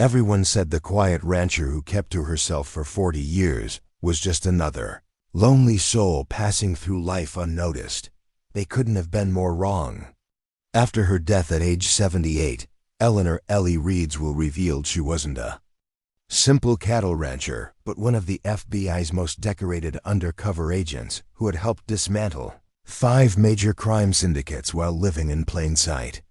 Everyone said the quiet rancher who kept to herself for 40 years was just another lonely soul passing through life unnoticed. They couldn't have been more wrong. After her death at age 78, Eleanor Ellie Reed's will revealed she wasn't a simple cattle rancher, but one of the FBI's most decorated undercover agents who had helped dismantle 5 major crime syndicates while living in plain sight.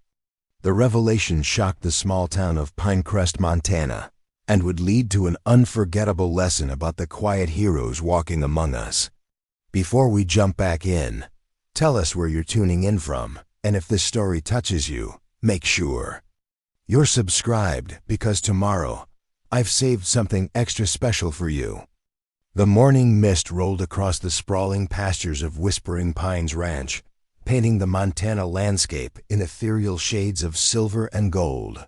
The revelation shocked the small town of Pinecrest, Montana, and would lead to an unforgettable lesson about the quiet heroes walking among us. Before we jump back in, tell us where you're tuning in from, and if this story touches you, make sure you're subscribed, because tomorrow I've saved something extra special for you. The morning mist rolled across the sprawling pastures of Whispering Pines Ranch, painting the Montana landscape in ethereal shades of silver and gold.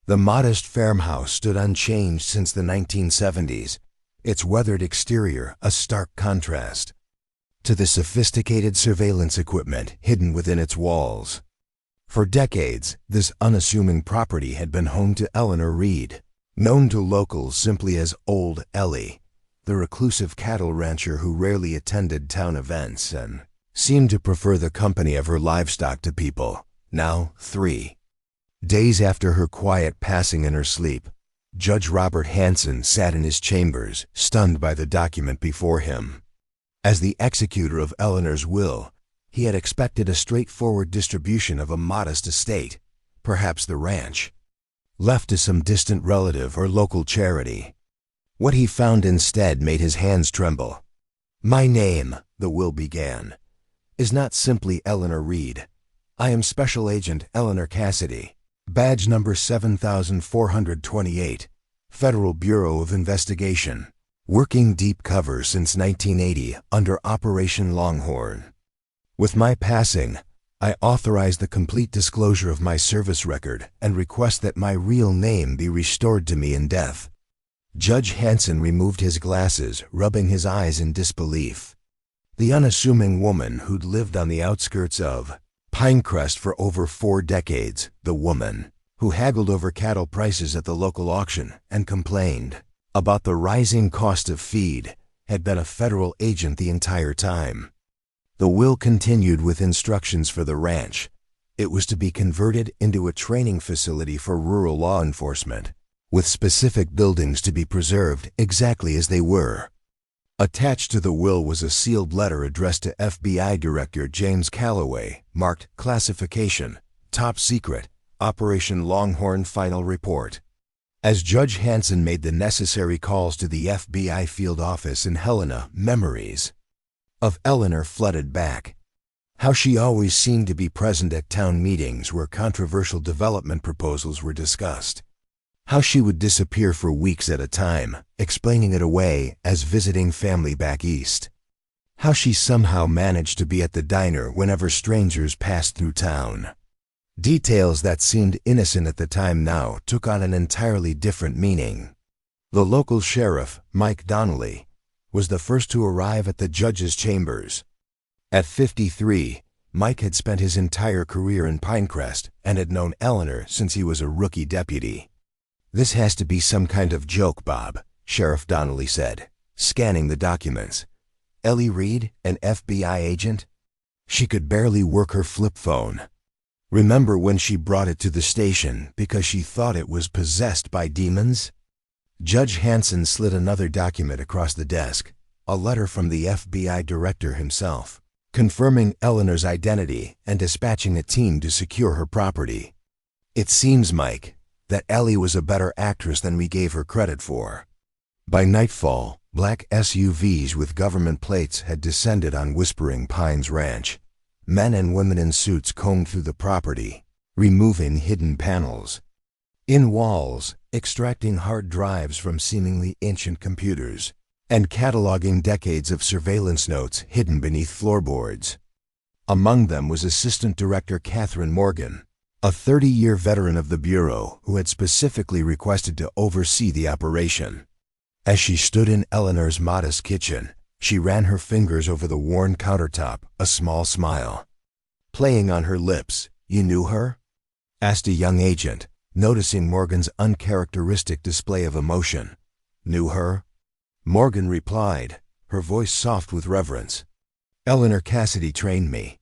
The modest farmhouse stood unchanged since the 1970s, its weathered exterior a stark contrast to the sophisticated surveillance equipment hidden within its walls. For decades, this unassuming property had been home to Eleanor Reed, known to locals simply as Old Ellie, the reclusive cattle rancher who rarely attended town events and seemed to prefer the company of her livestock to people. Now, 3 days after her quiet passing in her sleep, Judge Robert Hanson sat in his chambers, stunned by the document before him. As the executor of Eleanor's will, he had expected a straightforward distribution of a modest estate, perhaps the ranch, left to some distant relative or local charity. What he found instead made his hands tremble. "My name," the will began, "is not simply Eleanor Reed. I am Special Agent Eleanor Cassidy, badge number 7428, Federal Bureau of Investigation, working deep cover since 1980 under Operation Longhorn. With my passing, I authorize the complete disclosure of my service record and request that my real name be restored to me in death." Judge Hanson removed his glasses, rubbing his eyes in disbelief. The unassuming woman who'd lived on the outskirts of Pinecrest for over 4 decades, the woman who haggled over cattle prices at the local auction and complained about the rising cost of feed, had been a federal agent the entire time. The will continued with instructions for the ranch. It was to be converted into a training facility for rural law enforcement, with specific buildings to be preserved exactly as they were. Attached to the will was a sealed letter addressed to FBI Director James Calloway, marked Classification, Top Secret, Operation Longhorn Final Report. As Judge Hanson made the necessary calls to the FBI field office in Helena, memories of Eleanor flooded back. How she always seemed to be present at town meetings where controversial development proposals were discussed. How she would disappear for weeks at a time, explaining it away as visiting family back east. How she somehow managed to be at the diner whenever strangers passed through town. Details that seemed innocent at the time now took on an entirely different meaning. The local sheriff, Mike Donnelly, was the first to arrive at the judge's chambers. At 53, Mike had spent his entire career in Pinecrest and had known Eleanor since he was a rookie deputy. "This has to be some kind of joke, Bob," Sheriff Donnelly said, scanning the documents. "Ellie Reed, an FBI agent? She could barely work her flip phone. Remember when she brought it to the station because she thought it was possessed by demons?" Judge Hanson slid another document across the desk, a letter from the FBI director himself, confirming Eleanor's identity and dispatching a team to secure her property. "It seems, Mike, that Ellie was a better actress than we gave her credit for." By nightfall, black SUVs with government plates had descended on Whispering Pines Ranch. Men and women in suits combed through the property, removing hidden panels in walls, extracting hard drives from seemingly ancient computers, and cataloging decades of surveillance notes hidden beneath floorboards. Among them was Assistant Director Catherine Morgan, a 30-year veteran of the Bureau who had specifically requested to oversee the operation. As she stood in Eleanor's modest kitchen, she ran her fingers over the worn countertop, a small smile playing on her lips. "You knew her?" asked a young agent, noticing Morgan's uncharacteristic display of emotion. "Knew her?" Morgan replied, her voice soft with reverence. "Eleanor Cassidy trained me.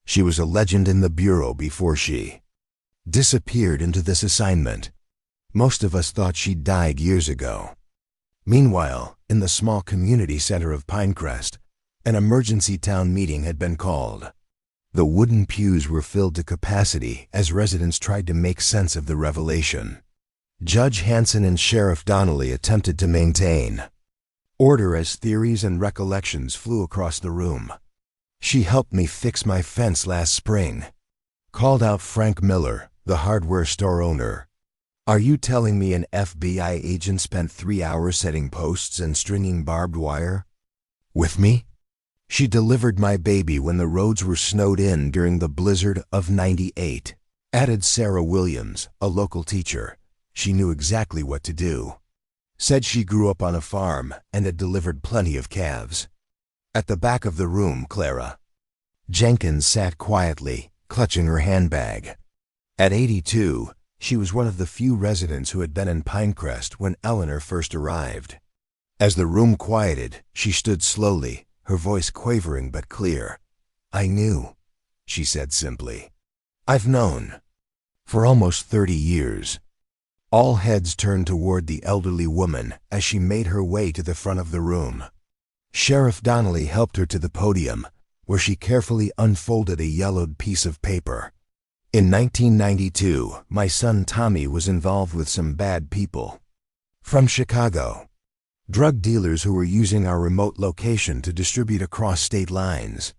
She was a legend in the Bureau before she disappeared into this assignment. Most of us thought she'd died years ago." Meanwhile, in the small community center of Pinecrest, an emergency town meeting had been called. The wooden pews were filled to capacity as residents tried to make sense of the revelation. Judge Hanson and Sheriff Donnelly attempted to maintain order as theories and recollections flew across the room. "She helped me fix my fence last spring," called out Frank Miller, the hardware store owner. "Are you telling me an FBI agent spent 3 hours setting posts and stringing barbed wire with me? She delivered my baby when the roads were snowed in during the blizzard of '98, added Sarah Williams, a local teacher. "She knew exactly what to do. Said she grew up on a farm and had delivered plenty of calves." At the back of the room, Clara Jenkins sat quietly, clutching her handbag. At 82, she was one of the few residents who had been in Pinecrest when Eleanor first arrived. As the room quieted, she stood slowly, her voice quavering but clear. "I knew," she said simply. "I've known for almost 30 years." All heads turned toward the elderly woman as she made her way to the front of the room. Sheriff Donnelly helped her to the podium, where she carefully unfolded a yellowed piece of paper. "In 1992, my son Tommy was involved with some bad people from Chicago. Drug dealers who were using our remote location to distribute across state lines.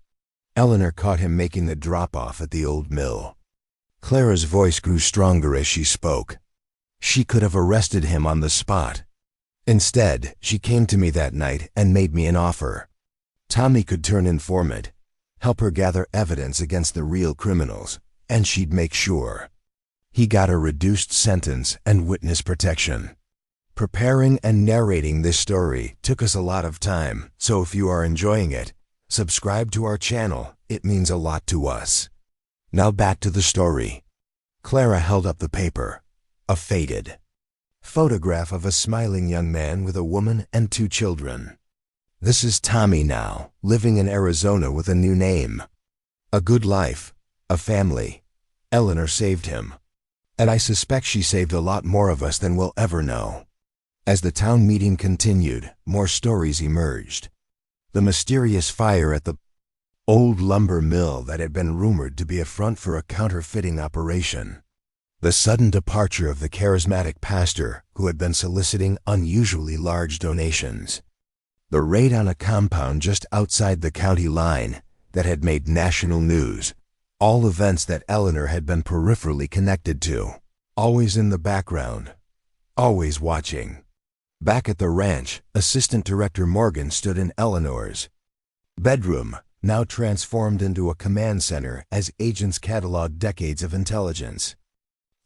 Eleanor caught him making the drop-off at the old mill." Clara's voice grew stronger as she spoke. "She could have arrested him on the spot. Instead, she came to me that night and made me an offer. Tommy could turn informant, help her gather evidence against the real criminals, and she'd make sure he got a reduced sentence and witness protection." Preparing and narrating this story took us a lot of time, so if you are enjoying it, subscribe to our channel. It means a lot to us. Now back to the story. Clara held up the paper, a faded photograph of a smiling young man with a woman and 2 children. "This is Tommy now, living in Arizona with a new name. A good life, a family. Eleanor saved him. And I suspect she saved a lot more of us than we'll ever know." As the town meeting continued, more stories emerged. The mysterious fire at the old lumber mill that had been rumored to be a front for a counterfeiting operation. The sudden departure of the charismatic pastor who had been soliciting unusually large donations. The raid on a compound just outside the county line that had made national news. All events that Eleanor had been peripherally connected to. Always in the background. Always watching. Back at the ranch, Assistant Director Morgan stood in Eleanor's bedroom, now transformed into a command center as agents cataloged decades of intelligence.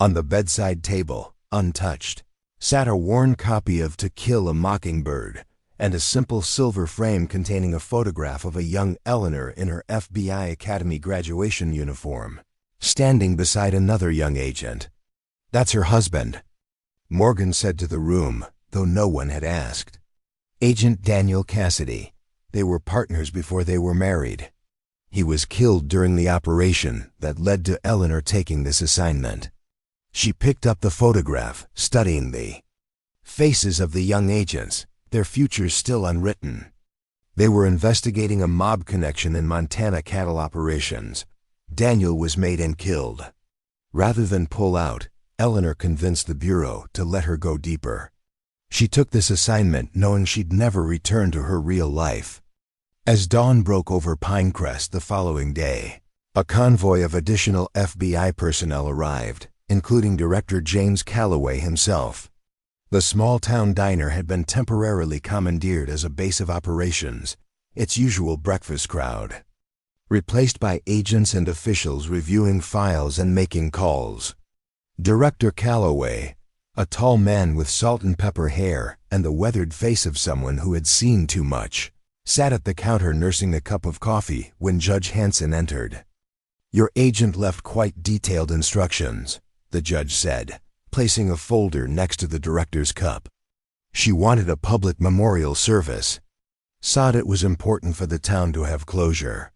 On the bedside table, untouched, sat a worn copy of To Kill a Mockingbird and a simple silver frame containing a photograph of a young Eleanor in her FBI Academy graduation uniform, standing beside another young agent. "That's her husband," Morgan said to the room, though no one had asked. "Agent Daniel Cassidy. They were partners before they were married. He was killed during the operation that led to Eleanor taking this assignment." She picked up the photograph, studying the faces of the young agents, their futures still unwritten. They were investigating a mob connection in Montana cattle operations. Daniel was made and killed. Rather than pull out, Eleanor convinced the Bureau to let her go deeper. She took this assignment knowing she'd never return to her real life. As dawn broke over Pinecrest the following day, a convoy of additional FBI personnel arrived, including Director James Calloway himself. The small-town diner had been temporarily commandeered as a base of operations, its usual breakfast crowd, replaced by agents and officials reviewing files and making calls. Director Calloway, a tall man with salt and pepper hair and the weathered face of someone who had seen too much, sat at the counter nursing a cup of coffee when Judge Hanson entered. "Your agent left quite detailed instructions," the judge said, placing a folder next to the director's cup. She wanted a public memorial service. Said it was important for the town to have closure.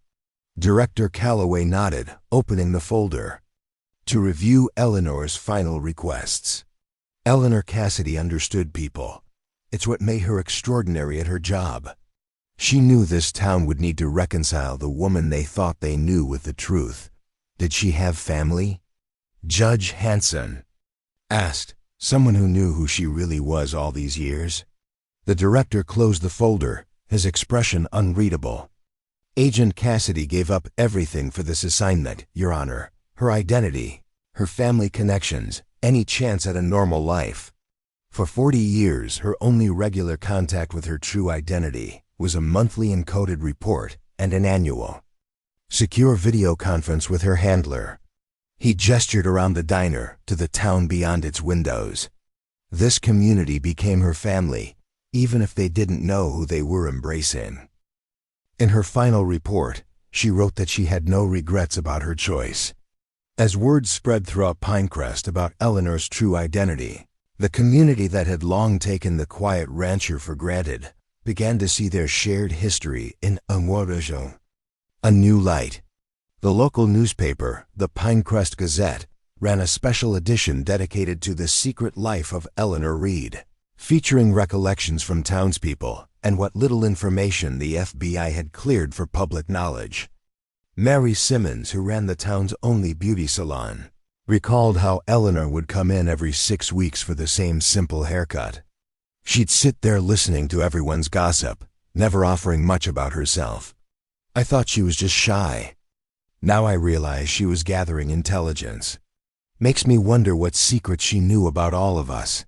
Director Calloway nodded, opening the folder. To review Eleanor's final requests. Eleanor Cassidy understood people. It's what made her extraordinary at her job. She knew this town would need to reconcile the woman they thought they knew with the truth. Did she have family? Judge Hanson asked, someone who knew who she really was all these years. The director closed the folder, his expression unreadable. Agent Cassidy gave up everything for this assignment, Your Honor. Her identity, her family connections, any chance at a normal life. For 40 years, her only regular contact with her true identity was a monthly encoded report and an annual secure video conference with her handler. He gestured around the diner to the town beyond its windows. This community became her family, even if they didn't know who they were embracing. In her final report, she wrote that she had no regrets about her choice. As word spread throughout Pinecrest about Eleanor's true identity, the community that had long taken the quiet rancher for granted began to see their shared history in unforgettable. A new light. The local newspaper, the Pinecrest Gazette, ran a special edition dedicated to the secret life of Eleanor Reed, featuring recollections from townspeople and what little information the FBI had cleared for public knowledge. Mary Simmons, who ran the town's only beauty salon, recalled how Eleanor would come in every 6 weeks for the same simple haircut. She'd sit there listening to everyone's gossip, never offering much about herself. I thought she was just shy. Now I realize she was gathering intelligence. Makes me wonder what secrets she knew about all of us.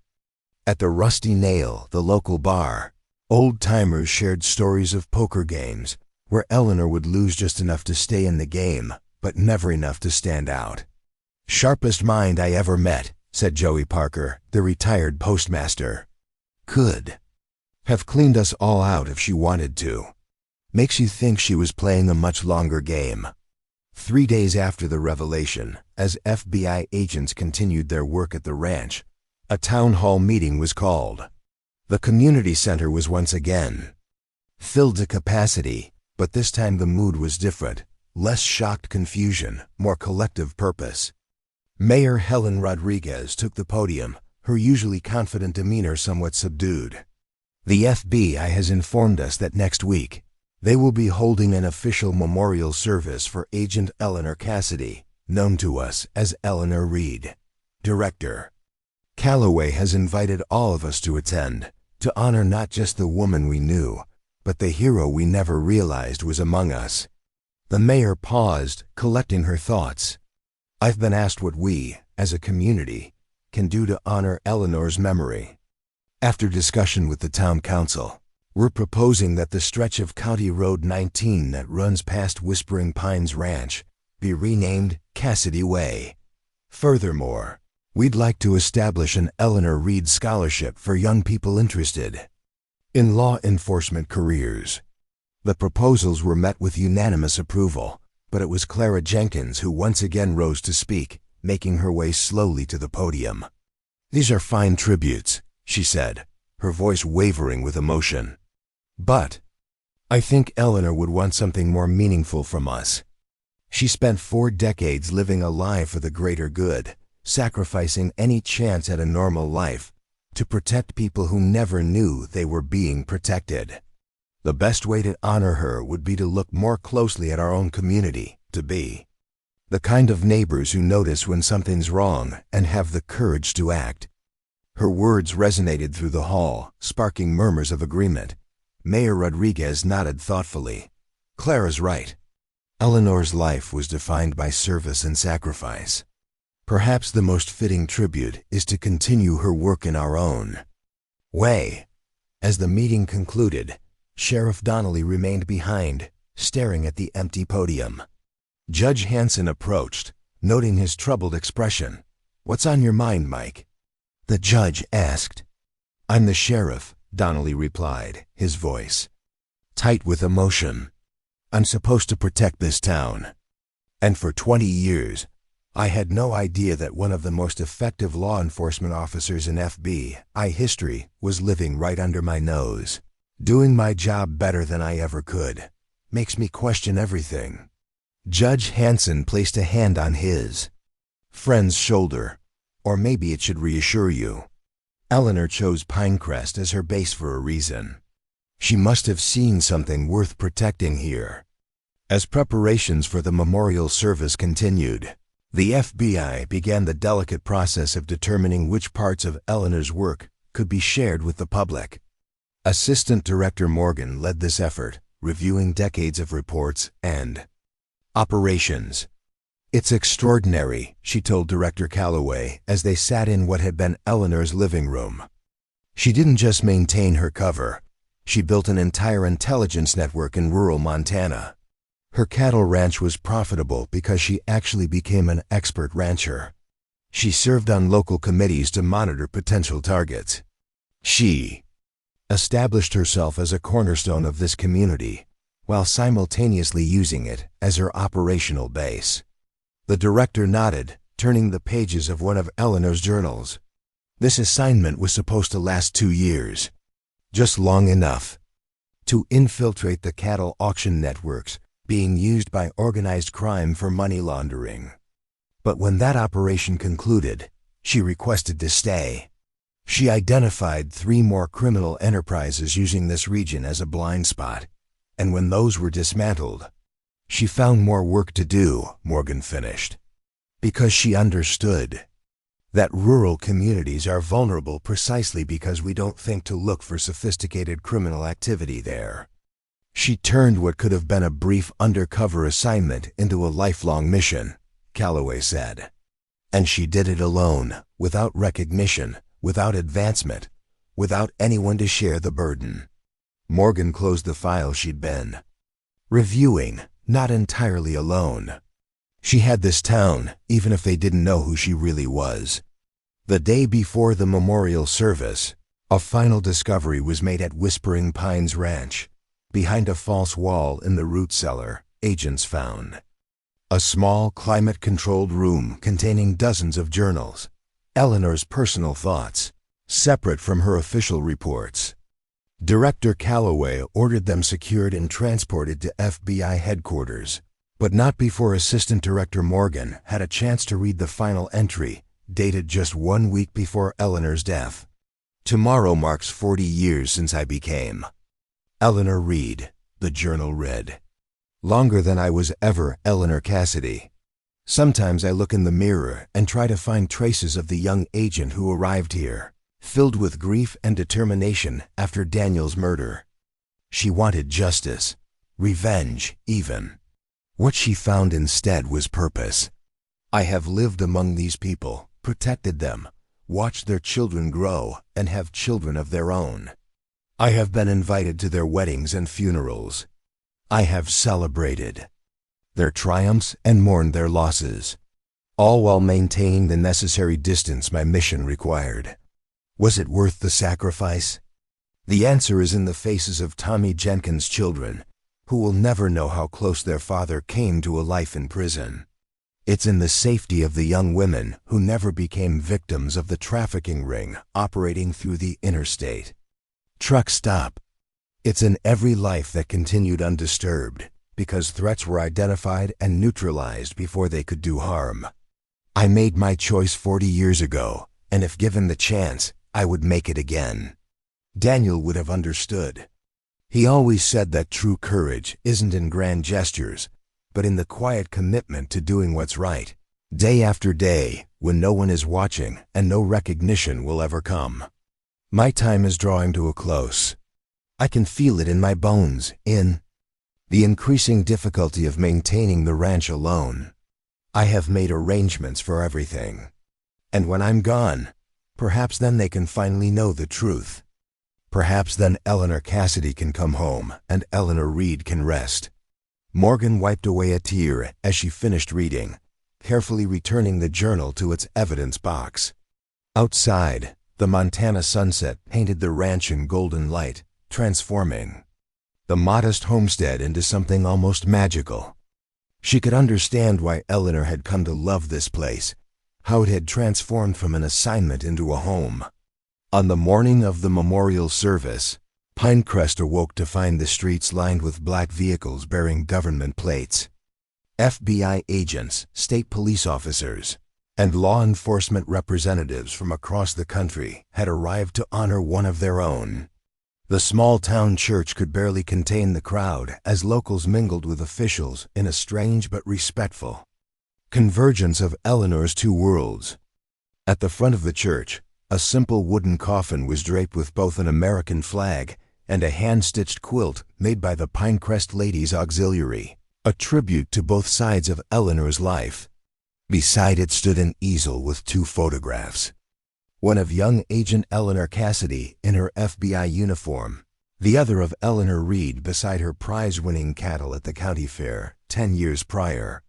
At the Rusty Nail, the local bar, old-timers shared stories of poker games where Eleanor would lose just enough to stay in the game, but never enough to stand out. Sharpest mind I ever met, said Joey Parker, the retired postmaster. Could have cleaned us all out if she wanted to. Makes you think she was playing a much longer game. 3 days after the revelation, as FBI agents continued their work at the ranch, a town hall meeting was called. The community center was once again filled to capacity, but this time the mood was different. Less shocked confusion, more collective purpose. Mayor Helen Rodriguez took the podium, her usually confident demeanor somewhat subdued. The FBI has informed us that next week, they will be holding an official memorial service for Agent Eleanor Cassidy, known to us as Eleanor Reed. Director Calloway has invited all of us to attend, to honor not just the woman we knew, but the hero we never realized was among us. The mayor paused, collecting her thoughts. I've been asked what we, as a community, can do to honor Eleanor's memory. After discussion with the town council, we're proposing that the stretch of County Road 19 that runs past Whispering Pines Ranch be renamed Cassidy Way. Furthermore, we'd like to establish an Eleanor Reed Scholarship for young people interested in law enforcement careers. The proposals were met with unanimous approval, but it was Clara Jenkins who once again rose to speak, making her way slowly to the podium. These are fine tributes, she said, her voice wavering with emotion. But I think Eleanor would want something more meaningful from us. She spent 4 decades living a life for the greater good, sacrificing any chance at a normal life to protect people who never knew they were being protected. The best way to honor her would be to look more closely at our own community, to be the kind of neighbors who notice when something's wrong and have the courage to act. Her words resonated through the hall, sparking murmurs of agreement. Mayor Rodriguez nodded thoughtfully. Clara's right. Eleanor's life was defined by service and sacrifice. Perhaps the most fitting tribute is to continue her work in our own way. As the meeting concluded, Sheriff Donnelly remained behind, staring at the empty podium. Judge Hanson approached, noting his troubled expression. "What's on your mind, Mike?" the judge asked. "I'm the sheriff," Donnelly replied, his voice tight with emotion. "I'm supposed to protect this town. And for 20 years, I had no idea that one of the most effective law enforcement officers in FBI history was living right under my nose. Doing my job better than I ever could. Makes me question everything. Judge Hanson placed a hand on his friend's shoulder. Or maybe it should reassure you. Eleanor chose Pinecrest as her base for a reason. She must have seen something worth protecting here. As preparations for the memorial service continued, the FBI began the delicate process of determining which parts of Eleanor's work could be shared with the public. Assistant Director Morgan led this effort, reviewing decades of reports and operations. "It's extraordinary," she told Director Calloway as they sat in what had been Eleanor's living room. She didn't just maintain her cover. She built an entire intelligence network in rural Montana. Her cattle ranch was profitable because she actually became an expert rancher. She served on local committees to monitor potential targets. She established herself as a cornerstone of this community, while simultaneously using it as her operational base. The director nodded, turning the pages of one of Eleanor's journals. This assignment was supposed to last 2 years. Just long enough to infiltrate the cattle auction networks being used by organized crime for money laundering. But when that operation concluded, she requested to stay. She identified 3 more criminal enterprises using this region as a blind spot, and when those were dismantled, she found more work to do, Morgan finished. Because she understood that rural communities are vulnerable precisely because we don't think to look for sophisticated criminal activity there. She turned what could have been a brief undercover assignment into a lifelong mission, Calloway said. And she did it alone, without recognition, without advancement, without anyone to share the burden. Morgan closed the file she'd been reviewing, not entirely alone. She had this town, even if they didn't know who she really was. The day before the memorial service, a final discovery was made at Whispering Pines Ranch. Behind a false wall in the root cellar, agents found a small, climate-controlled room containing dozens of journals, Eleanor's personal thoughts, separate from her official reports. Director Calloway ordered them secured and transported to FBI headquarters, but not before Assistant Director Morgan had a chance to read the final entry, dated just 1 week before Eleanor's death. "Tomorrow marks 40 years since I became Eleanor Reed," the journal read. "Longer than I was ever Eleanor Cassidy. Sometimes I look in the mirror and try to find traces of the young agent who arrived here, filled with grief and determination after Daniel's murder. She wanted justice, revenge even. What she found instead was purpose. I have lived among these people, protected them, watched their children grow and have children of their own. I have been invited to their weddings and funerals. I have celebrated their triumphs and mourned their losses, all while maintaining the necessary distance my mission required. Was it worth the sacrifice? The answer is in the faces of Tommy Jenkins' children, who will never know how close their father came to a life in prison. It's in the safety of the young women who never became victims of the trafficking ring operating through the interstate truck stop. It's in every life that continued undisturbed, because threats were identified and neutralized before they could do harm. I made my choice 40 years ago, and if given the chance, I would make it again." Daniel would have understood. He always said that true courage isn't in grand gestures, but in the quiet commitment to doing what's right, day after day, when no one is watching and no recognition will ever come. My time is drawing to a close. I can feel it in my bones, in the increasing difficulty of maintaining the ranch alone. I have made arrangements for everything. And when I'm gone, perhaps then they can finally know the truth. Perhaps then Eleanor Cassidy can come home and Eleanor Reed can rest. Morgan wiped away a tear as she finished reading, carefully returning the journal to its evidence box. Outside, the Montana sunset painted the ranch in golden light, transforming the modest homestead into something almost magical. She could understand why Eleanor had come to love this place, how it had transformed from an assignment into a home. On the morning of the memorial service, Pinecrest awoke to find the streets lined with black vehicles bearing government plates. FBI agents, state police officers, and law enforcement representatives from across the country had arrived to honor one of their own. The small-town church could barely contain the crowd as locals mingled with officials in a strange but respectful convergence of Eleanor's two worlds. At the front of the church, a simple wooden coffin was draped with both an American flag and a hand-stitched quilt made by the Pinecrest Ladies Auxiliary, a tribute to both sides of Eleanor's life. Beside it stood an easel with two photographs. One of young Agent Eleanor Cassidy in her FBI uniform, the other of Eleanor Reed beside her prize-winning cattle at the county fair 10 years prior.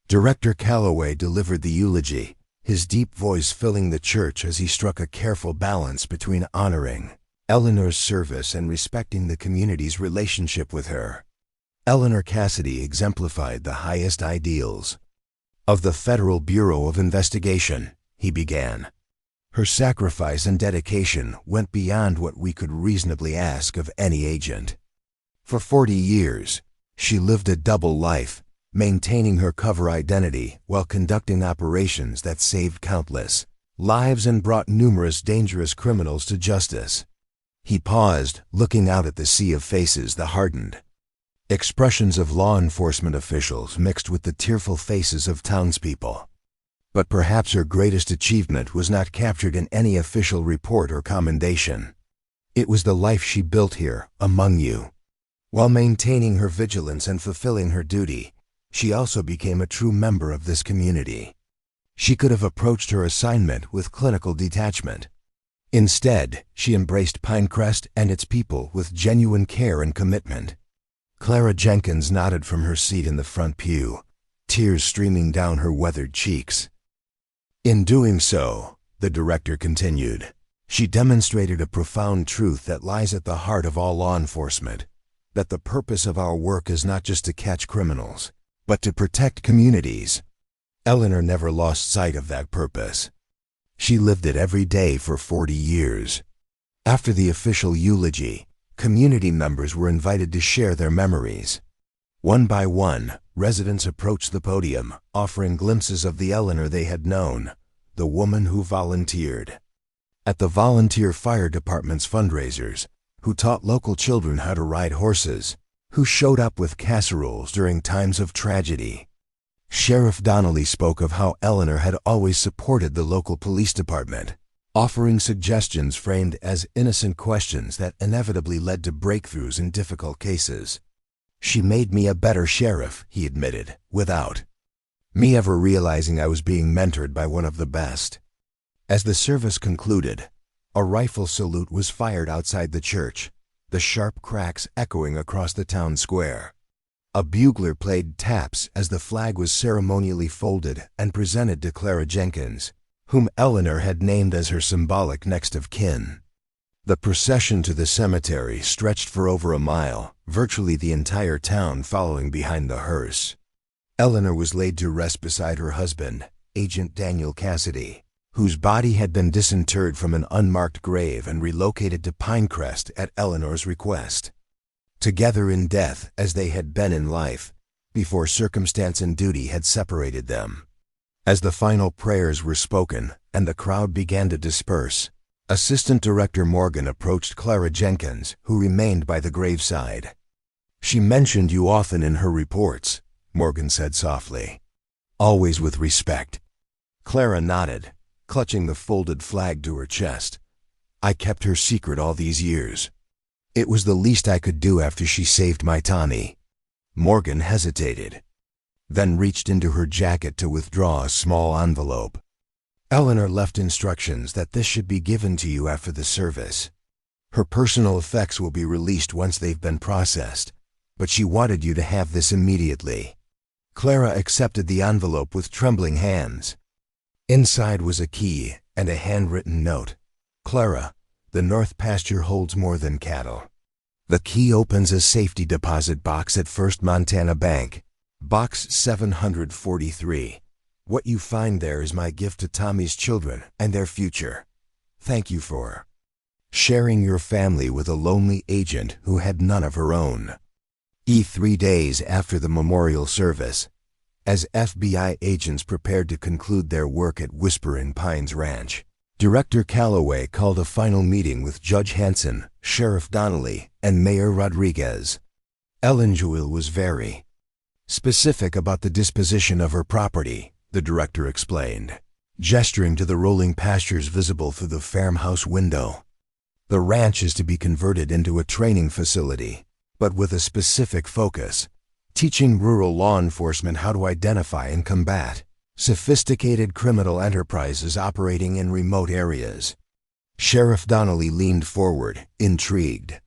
Director Calloway delivered the eulogy, his deep voice filling the church as he struck a careful balance between honoring Eleanor's service and respecting the community's relationship with her. Eleanor Cassidy exemplified the highest ideals of the Federal Bureau of Investigation, he began. Her sacrifice and dedication went beyond what we could reasonably ask of any agent. For 40 years, she lived a double life, maintaining her cover identity while conducting operations that saved countless lives and brought numerous dangerous criminals to justice. He paused, looking out at the sea of faces that hardened. Expressions of law enforcement officials mixed with the tearful faces of townspeople. But perhaps her greatest achievement was not captured in any official report or commendation. It was the life she built here, among you. While maintaining her vigilance and fulfilling her duty, she also became a true member of this community. She could have approached her assignment with clinical detachment. Instead, she embraced Pinecrest and its people with genuine care and commitment. Clara Jenkins nodded from her seat in the front pew, tears streaming down her weathered cheeks. In doing so, the director continued, she demonstrated a profound truth that lies at the heart of all law enforcement, that the purpose of our work is not just to catch criminals, but to protect communities. Eleanor never lost sight of that purpose. She lived it every day for 40 years. After the official eulogy, community members were invited to share their memories. One by one, residents approached the podium, offering glimpses of the Eleanor they had known, the woman who volunteered at the volunteer fire department's fundraisers, who taught local children how to ride horses, who showed up with casseroles during times of tragedy. Sheriff Donnelly spoke of how Eleanor had always supported the local police department, offering suggestions framed as innocent questions that inevitably led to breakthroughs in difficult cases. She made me a better sheriff, he admitted, without me ever realizing I was being mentored by one of the best. As the service concluded, a rifle salute was fired outside the church, the sharp cracks echoing across the town square. A bugler played taps as the flag was ceremonially folded and presented to Clara Jenkins, whom Eleanor had named as her symbolic next of kin. The procession to the cemetery stretched for over a mile, virtually the entire town following behind the hearse. Eleanor was laid to rest beside her husband, Agent Daniel Cassidy, whose body had been disinterred from an unmarked grave and relocated to Pinecrest at Eleanor's request. Together in death as they had been in life, before circumstance and duty had separated them. As the final prayers were spoken and the crowd began to disperse, Assistant Director Morgan approached Clara Jenkins, who remained by the graveside. "She mentioned you often in her reports," Morgan said softly. "Always with respect." Clara nodded, clutching the folded flag to her chest. "I kept her secret all these years. It was the least I could do after she saved my Tommy." Morgan hesitated, then reached into her jacket to withdraw a small envelope. "Eleanor left instructions that this should be given to you after the service. Her personal effects will be released once they've been processed, but she wanted you to have this immediately." Clara accepted the envelope with trembling hands. Inside was a key and a handwritten note. "Clara, the North Pasture holds more than cattle. The key opens a safety deposit box at First Montana Bank. Box 743. What you find there is my gift to Tommy's children and their future. Thank you for sharing your family with a lonely agent who had none of her own. 3 days after the memorial service, as FBI agents prepared to conclude their work at Whispering Pines Ranch, Director Calloway called a final meeting with Judge Hanson, Sheriff Donnelly, and Mayor Rodriguez. Eleanor was very specific about the disposition of her property, the director explained, gesturing to the rolling pastures visible through the farmhouse window. The ranch is to be converted into a training facility, but with a specific focus, teaching rural law enforcement how to identify and combat sophisticated criminal enterprises operating in remote areas. Sheriff Donnelly leaned forward, intrigued.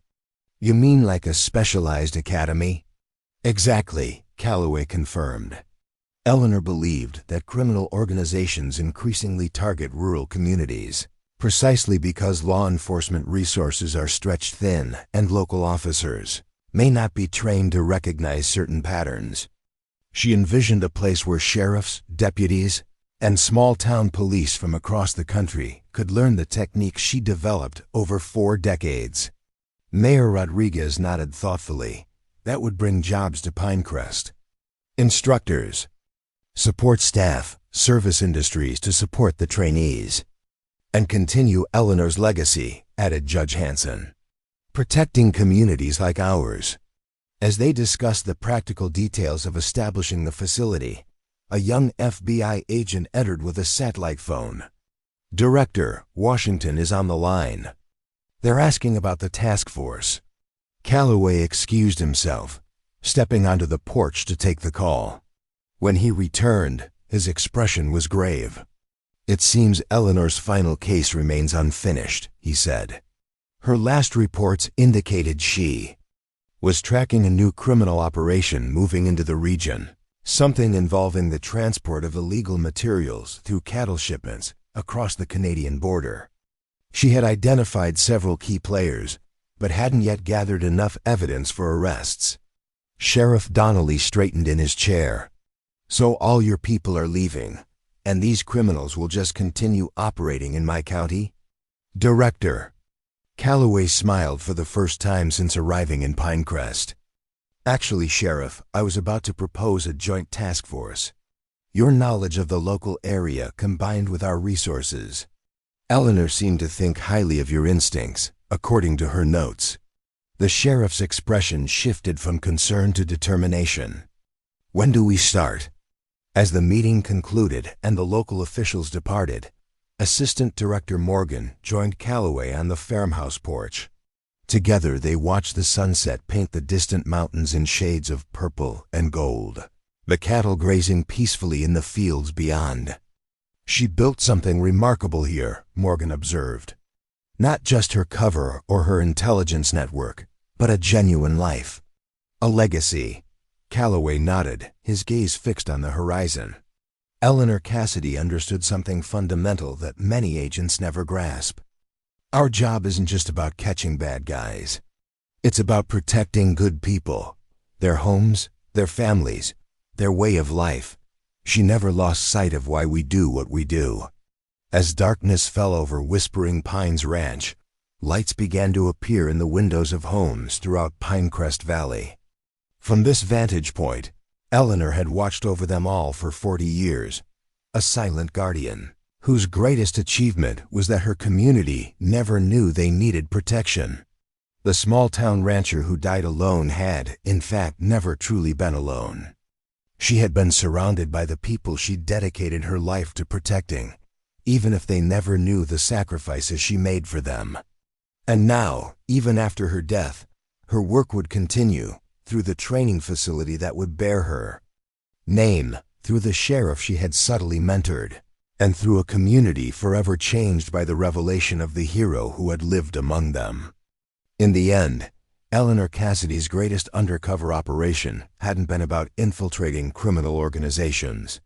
You mean like a specialized academy? Exactly, Calloway confirmed. Eleanor believed that criminal organizations increasingly target rural communities, precisely because law enforcement resources are stretched thin and local officers may not be trained to recognize certain patterns. She envisioned a place where sheriffs, deputies, and small-town police from across the country could learn the techniques she developed over 4 decades. Mayor Rodriguez nodded thoughtfully. That would bring jobs to Pinecrest. Instructors, support staff, service industries to support the trainees, and continue Eleanor's legacy, added Judge Hanson. Protecting communities like ours. As they discussed the practical details of establishing the facility, a young FBI agent entered with a satellite phone. Director, Washington is on the line. They're asking about the task force. Calloway excused himself, stepping onto the porch to take the call. When he returned, his expression was grave. It seems Eleanor's final case remains unfinished, he said. Her last reports indicated she was tracking a new criminal operation moving into the region, something involving the transport of illegal materials through cattle shipments across the Canadian border. She had identified several key players, but hadn't yet gathered enough evidence for arrests. Sheriff Donnelly straightened in his chair. So all your people are leaving, and these criminals will just continue operating in my county? Director. Calloway smiled for the first time since arriving in Pinecrest. Actually, Sheriff, I was about to propose a joint task force. Your knowledge of the local area combined with our resources. Eleanor seemed to think highly of your instincts, according to her notes. The sheriff's expression shifted from concern to determination. When do we start? As the meeting concluded and the local officials departed, Assistant Director Morgan joined Calloway on the farmhouse porch. Together they watched the sunset paint the distant mountains in shades of purple and gold, the cattle grazing peacefully in the fields beyond. She built something remarkable here, Morgan observed. Not just her cover or her intelligence network, but a genuine life. A legacy. Calloway nodded, his gaze fixed on the horizon. Eleanor Cassidy understood something fundamental that many agents never grasp. Our job isn't just about catching bad guys. It's about protecting good people, their homes, their families, their way of life. She never lost sight of why we do what we do. As darkness fell over Whispering Pines Ranch, lights began to appear in the windows of homes throughout Pinecrest Valley. From this vantage point, Eleanor had watched over them all for 40 years, a silent guardian, whose greatest achievement was that her community never knew they needed protection. The small-town rancher who died alone had, in fact, never truly been alone. She had been surrounded by the people she dedicated her life to protecting, even if they never knew the sacrifices she made for them. And now, even after her death, her work would continue, through the training facility that would bear her name, through the sheriff she had subtly mentored, and through a community forever changed by the revelation of the hero who had lived among them. In the end, Eleanor Cassidy's greatest undercover operation hadn't been about infiltrating criminal organizations.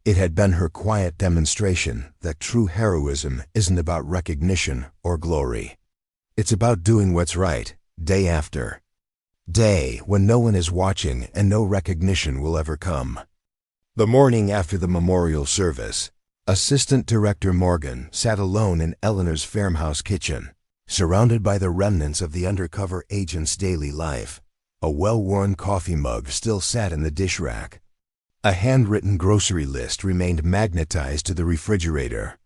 It had been her quiet demonstration that true heroism isn't about recognition or glory. It's about doing what's right, day after Day when no one is watching and no recognition will ever come. The morning after the memorial service, Assistant Director Morgan sat alone in Eleanor's farmhouse kitchen, surrounded by the remnants of the undercover agent's daily life. A well-worn coffee mug still sat in the dish rack. A handwritten grocery list remained magnetized to the refrigerator.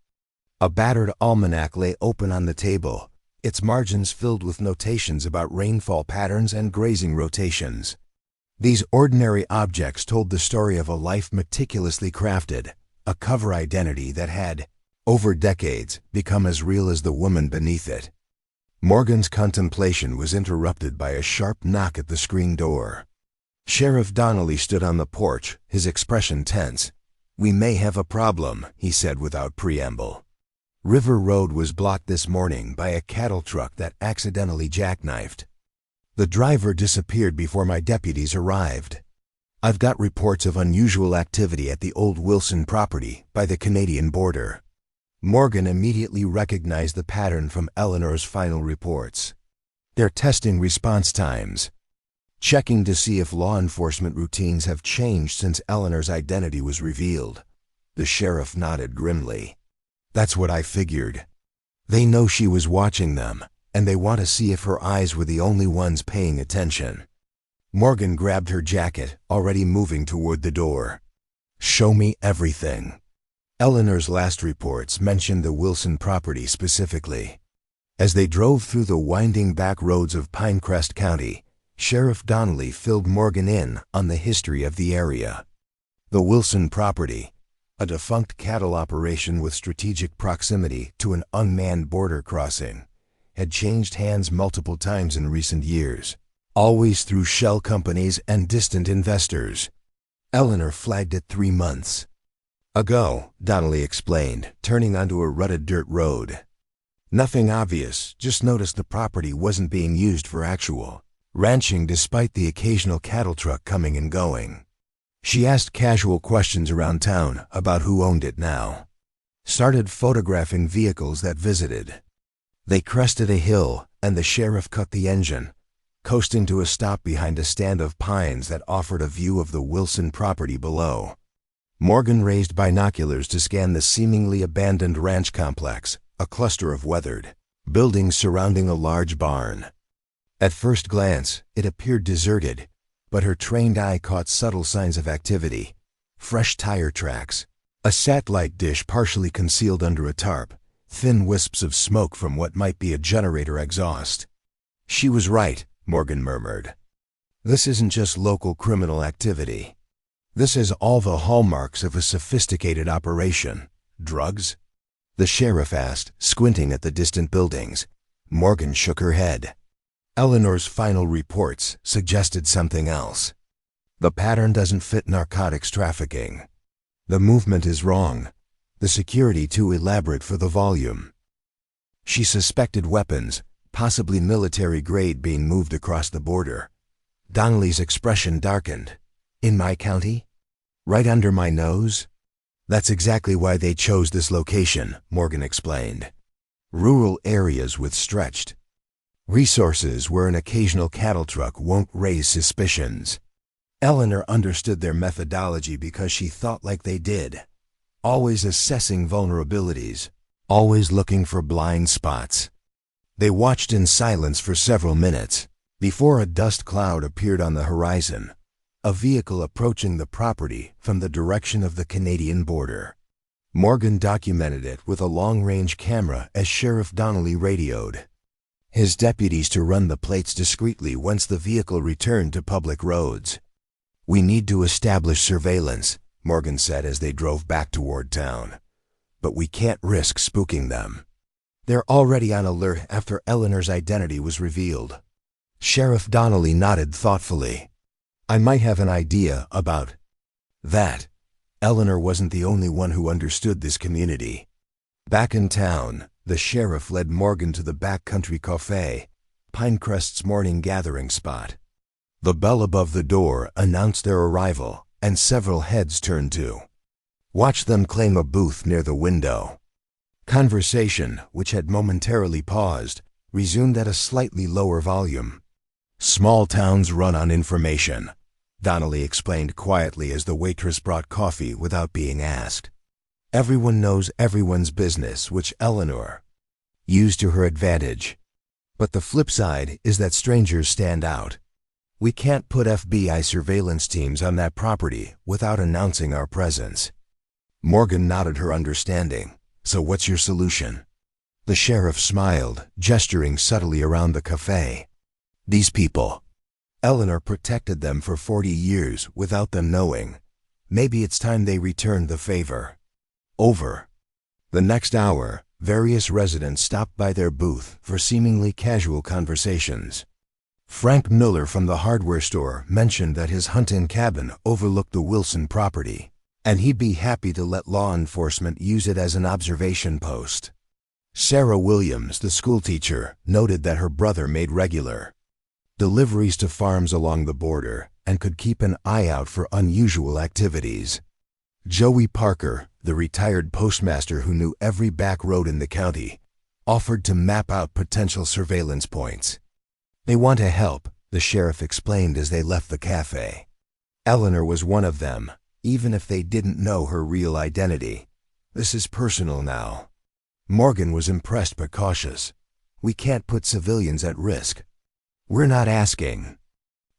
A battered almanac lay open on the table, its margins filled with notations about rainfall patterns and grazing rotations. These ordinary objects told the story of a life meticulously crafted, a cover identity that had, over decades, become as real as the woman beneath it. Morgan's contemplation was interrupted by a sharp knock at the screen door. Sheriff Donnelly stood on the porch, his expression tense. "We may have a problem," he said without preamble. River Road was blocked this morning by a cattle truck that accidentally jackknifed. The driver disappeared before my deputies arrived. I've got reports of unusual activity at the old Wilson property by the Canadian border. Morgan immediately recognized the pattern from Eleanor's final reports. They're testing response times, checking to see if law enforcement routines have changed since Eleanor's identity was revealed. The sheriff nodded grimly. That's what I figured. They know she was watching them, and they want to see if her eyes were the only ones paying attention. Morgan grabbed her jacket, already moving toward the door. "Show me everything." Eleanor's last reports mentioned the Wilson property specifically. As they drove through the winding back roads of Pinecrest County, Sheriff Donnelly filled Morgan in on the history of the area. The Wilson property, a defunct cattle operation with strategic proximity to an unmanned border crossing, had changed hands multiple times in recent years, always through shell companies and distant investors. Eleanor flagged it 3 months ago, Donnelly explained, turning onto a rutted dirt road. Nothing obvious, just noticed the property wasn't being used for actual ranching despite the occasional cattle truck coming and going. She asked casual questions around town about who owned it now. Started photographing vehicles that visited. They crested a hill, and the sheriff cut the engine, coasting to a stop behind a stand of pines that offered a view of the Wilson property below. Morgan raised binoculars to scan the seemingly abandoned ranch complex, a cluster of weathered buildings surrounding a large barn. At first glance, it appeared deserted, but her trained eye caught subtle signs of activity. Fresh tire tracks, a satellite dish partially concealed under a tarp, thin wisps of smoke from what might be a generator exhaust. "She was right," Morgan murmured. "This isn't just local criminal activity. This has all the hallmarks of a sophisticated operation." "Drugs?" the sheriff asked, squinting at the distant buildings. Morgan shook her head. Eleanor's final reports suggested something else. "The pattern doesn't fit narcotics trafficking. The movement is wrong, the security too elaborate for the volume." She suspected weapons, possibly military grade, being moved across the border. Donnelly's expression darkened. "In my county? Right under my nose?" "That's exactly why they chose this location," Morgan explained. "Rural areas with stretched resources where an occasional cattle truck won't raise suspicions." Eleanor understood their methodology because she thought like they did, always assessing vulnerabilities, always looking for blind spots. They watched in silence for several minutes, before a dust cloud appeared on the horizon, a vehicle approaching the property from the direction of the Canadian border. Morgan documented it with a long-range camera as Sheriff Donnelly radioed his deputies to run the plates discreetly once the vehicle returned to public roads. "We need to establish surveillance," Morgan said as they drove back toward town. "But we can't risk spooking them. They're already on alert after Eleanor's identity was revealed." Sheriff Donnelly nodded thoughtfully. "I might have an idea about that." Eleanor wasn't the only one who understood this community. Back in town, the sheriff led Morgan to the backcountry cafe, Pinecrest's morning gathering spot. The bell above the door announced their arrival, and several heads turned to watch them claim a booth near the window. Conversation, which had momentarily paused, resumed at a slightly lower volume. Small towns run on information, Donnelly explained quietly as the waitress brought coffee without being asked. Everyone knows everyone's business, which Eleanor used to her advantage. But the flip side is that strangers stand out. We can't put FBI surveillance teams on that property without announcing our presence. Morgan nodded her understanding. So what's your solution? The sheriff smiled, gesturing subtly around the cafe. These people. Eleanor protected them for 40 years without them knowing. Maybe it's time they returned the favor. Over. The next hour, various residents stopped by their booth for seemingly casual conversations. Frank Miller from the hardware store mentioned that his hunting cabin overlooked the Wilson property, and he'd be happy to let law enforcement use it as an observation post. Sarah Williams, the schoolteacher, noted that her brother made regular deliveries to farms along the border and could keep an eye out for unusual activities. Joey Parker, the retired postmaster who knew every back road in the county, offered to map out potential surveillance points. They want to help, the sheriff explained as they left the cafe. Eleanor was one of them, even if they didn't know her real identity. This is personal now. Morgan was impressed but cautious. We can't put civilians at risk. We're not asking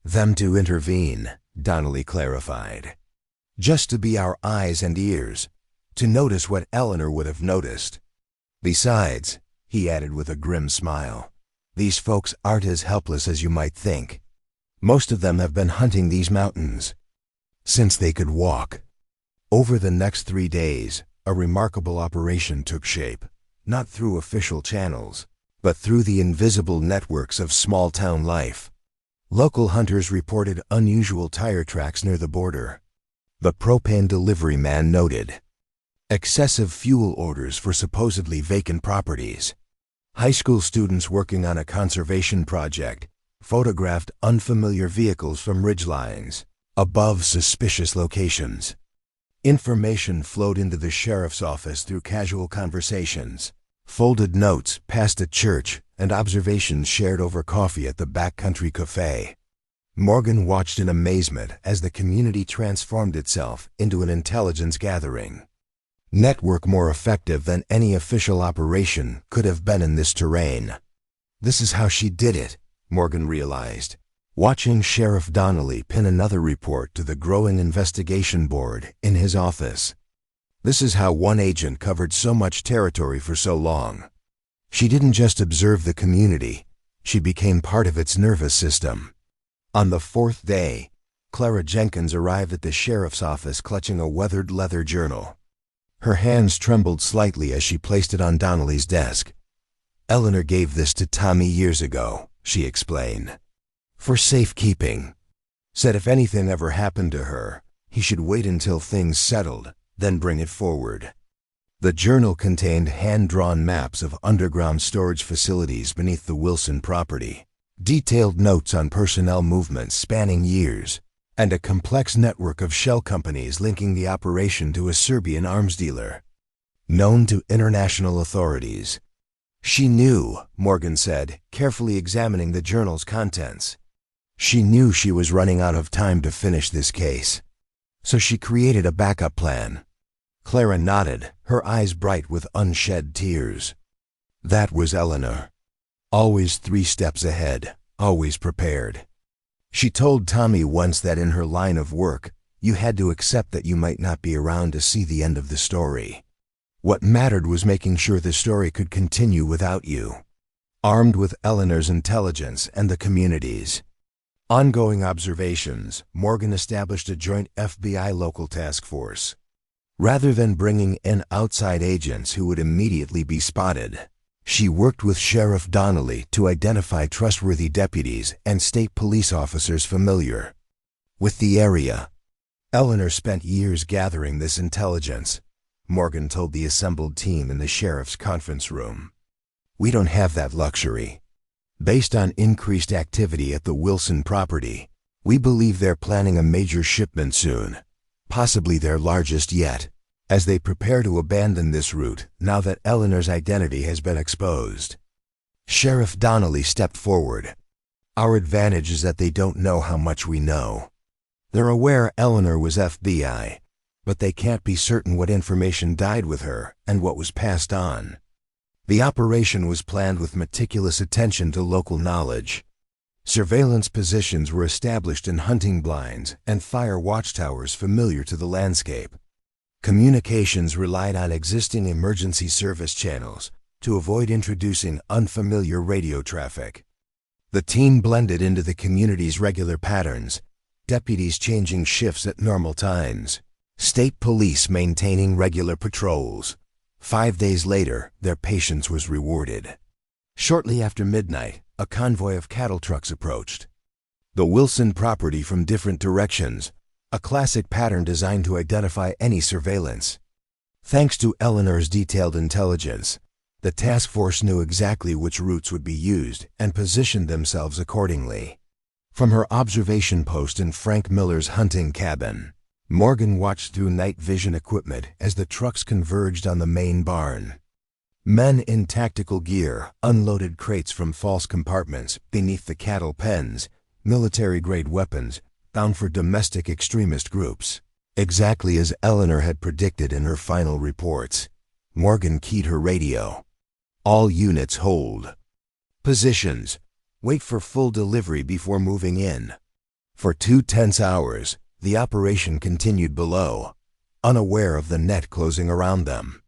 them to intervene, Donnelly clarified. Just to be our eyes and ears, to notice what Eleanor would have noticed. Besides, he added with a grim smile, these folks aren't as helpless as you might think. Most of them have been hunting these mountains since they could walk. Over the next 3 days, a remarkable operation took shape, not through official channels, but through the invisible networks of small-town life. Local hunters reported unusual tire tracks near the border. The propane delivery man noted excessive fuel orders for supposedly vacant properties. High school students working on a conservation project photographed unfamiliar vehicles from ridgelines above suspicious locations. Information flowed into the sheriff's office through casual conversations, folded notes passed at church, and observations shared over coffee at the backcountry cafe. Morgan watched in amazement as the community transformed itself into an intelligence gathering network more effective than any official operation could have been in this terrain. This is how she did it, Morgan realized, watching Sheriff Donnelly pin another report to the growing investigation board in his office. This is how one agent covered so much territory for so long. She didn't just observe the community, she became part of its nervous system. On the 4th day, Clara Jenkins arrived at the sheriff's office clutching a weathered leather journal. Her hands trembled slightly as she placed it on Donnelly's desk. Eleanor gave this to Tommy years ago, she explained. For safekeeping. Said if anything ever happened to her, he should wait until things settled, then bring it forward. The journal contained hand-drawn maps of underground storage facilities beneath the Wilson property, detailed notes on personnel movements spanning years, and a complex network of shell companies linking the operation to a Serbian arms dealer, known to international authorities. She knew, Morgan said, carefully examining the journal's contents. She knew she was running out of time to finish this case. So she created a backup plan. Clara nodded, her eyes bright with unshed tears. That was Eleanor. Always 3 steps ahead, always prepared. She told Tommy once that in her line of work, you had to accept that you might not be around to see the end of the story. What mattered was making sure the story could continue without you. Armed with Eleanor's intelligence and the community's ongoing observations, Morgan established a joint FBI local task force. Rather than bringing in outside agents who would immediately be spotted, she worked with Sheriff Donnelly to identify trustworthy deputies and state police officers familiar with the area. Eleanor spent years gathering this intelligence, Morgan told the assembled team in the sheriff's conference room. We don't have that luxury. Based on increased activity at the Wilson property, we believe they're planning a major shipment soon, possibly their largest yet, as they prepare to abandon this route now that Eleanor's identity has been exposed. Sheriff Donnelly stepped forward. Our advantage is that they don't know how much we know. They're aware Eleanor was FBI, but they can't be certain what information died with her and what was passed on. The operation was planned with meticulous attention to local knowledge. Surveillance positions were established in hunting blinds and fire watchtowers familiar to the landscape. Communications relied on existing emergency service channels to avoid introducing unfamiliar radio traffic. The team blended into the community's regular patterns, deputies changing shifts at normal times, state police maintaining regular patrols. 5 days later, their patience was rewarded. Shortly after midnight, a convoy of cattle trucks approached. The Wilson property from different directions, a classic pattern designed to identify any surveillance. Thanks to Eleanor's detailed intelligence, the task force knew exactly which routes would be used and positioned themselves accordingly. From her observation post in Frank Miller's hunting cabin, Morgan watched through night vision equipment as the trucks converged on the main barn. Men in tactical gear unloaded crates from false compartments beneath the cattle pens, military-grade weapons, bound for domestic extremist groups. Exactly as Eleanor had predicted in her final reports, Morgan keyed her radio. All units hold. Positions. Wait for full delivery before moving in. For 2 tense hours, the operation continued below, unaware of the net closing around them.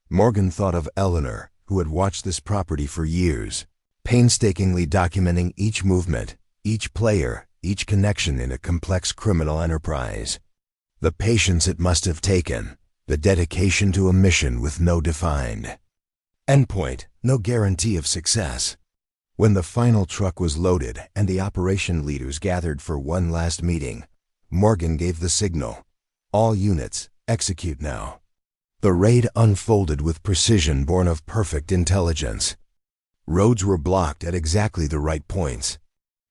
Morgan thought of Eleanor, who had watched this property for years, painstakingly documenting each movement, each player, each connection in a complex criminal enterprise. The patience it must have taken, the dedication to a mission with no defined endpoint, no guarantee of success. When the final truck was loaded and the operation leaders gathered for one last meeting, Morgan gave the signal. All units, execute now. The raid unfolded with precision born of perfect intelligence. Roads were blocked at exactly the right points.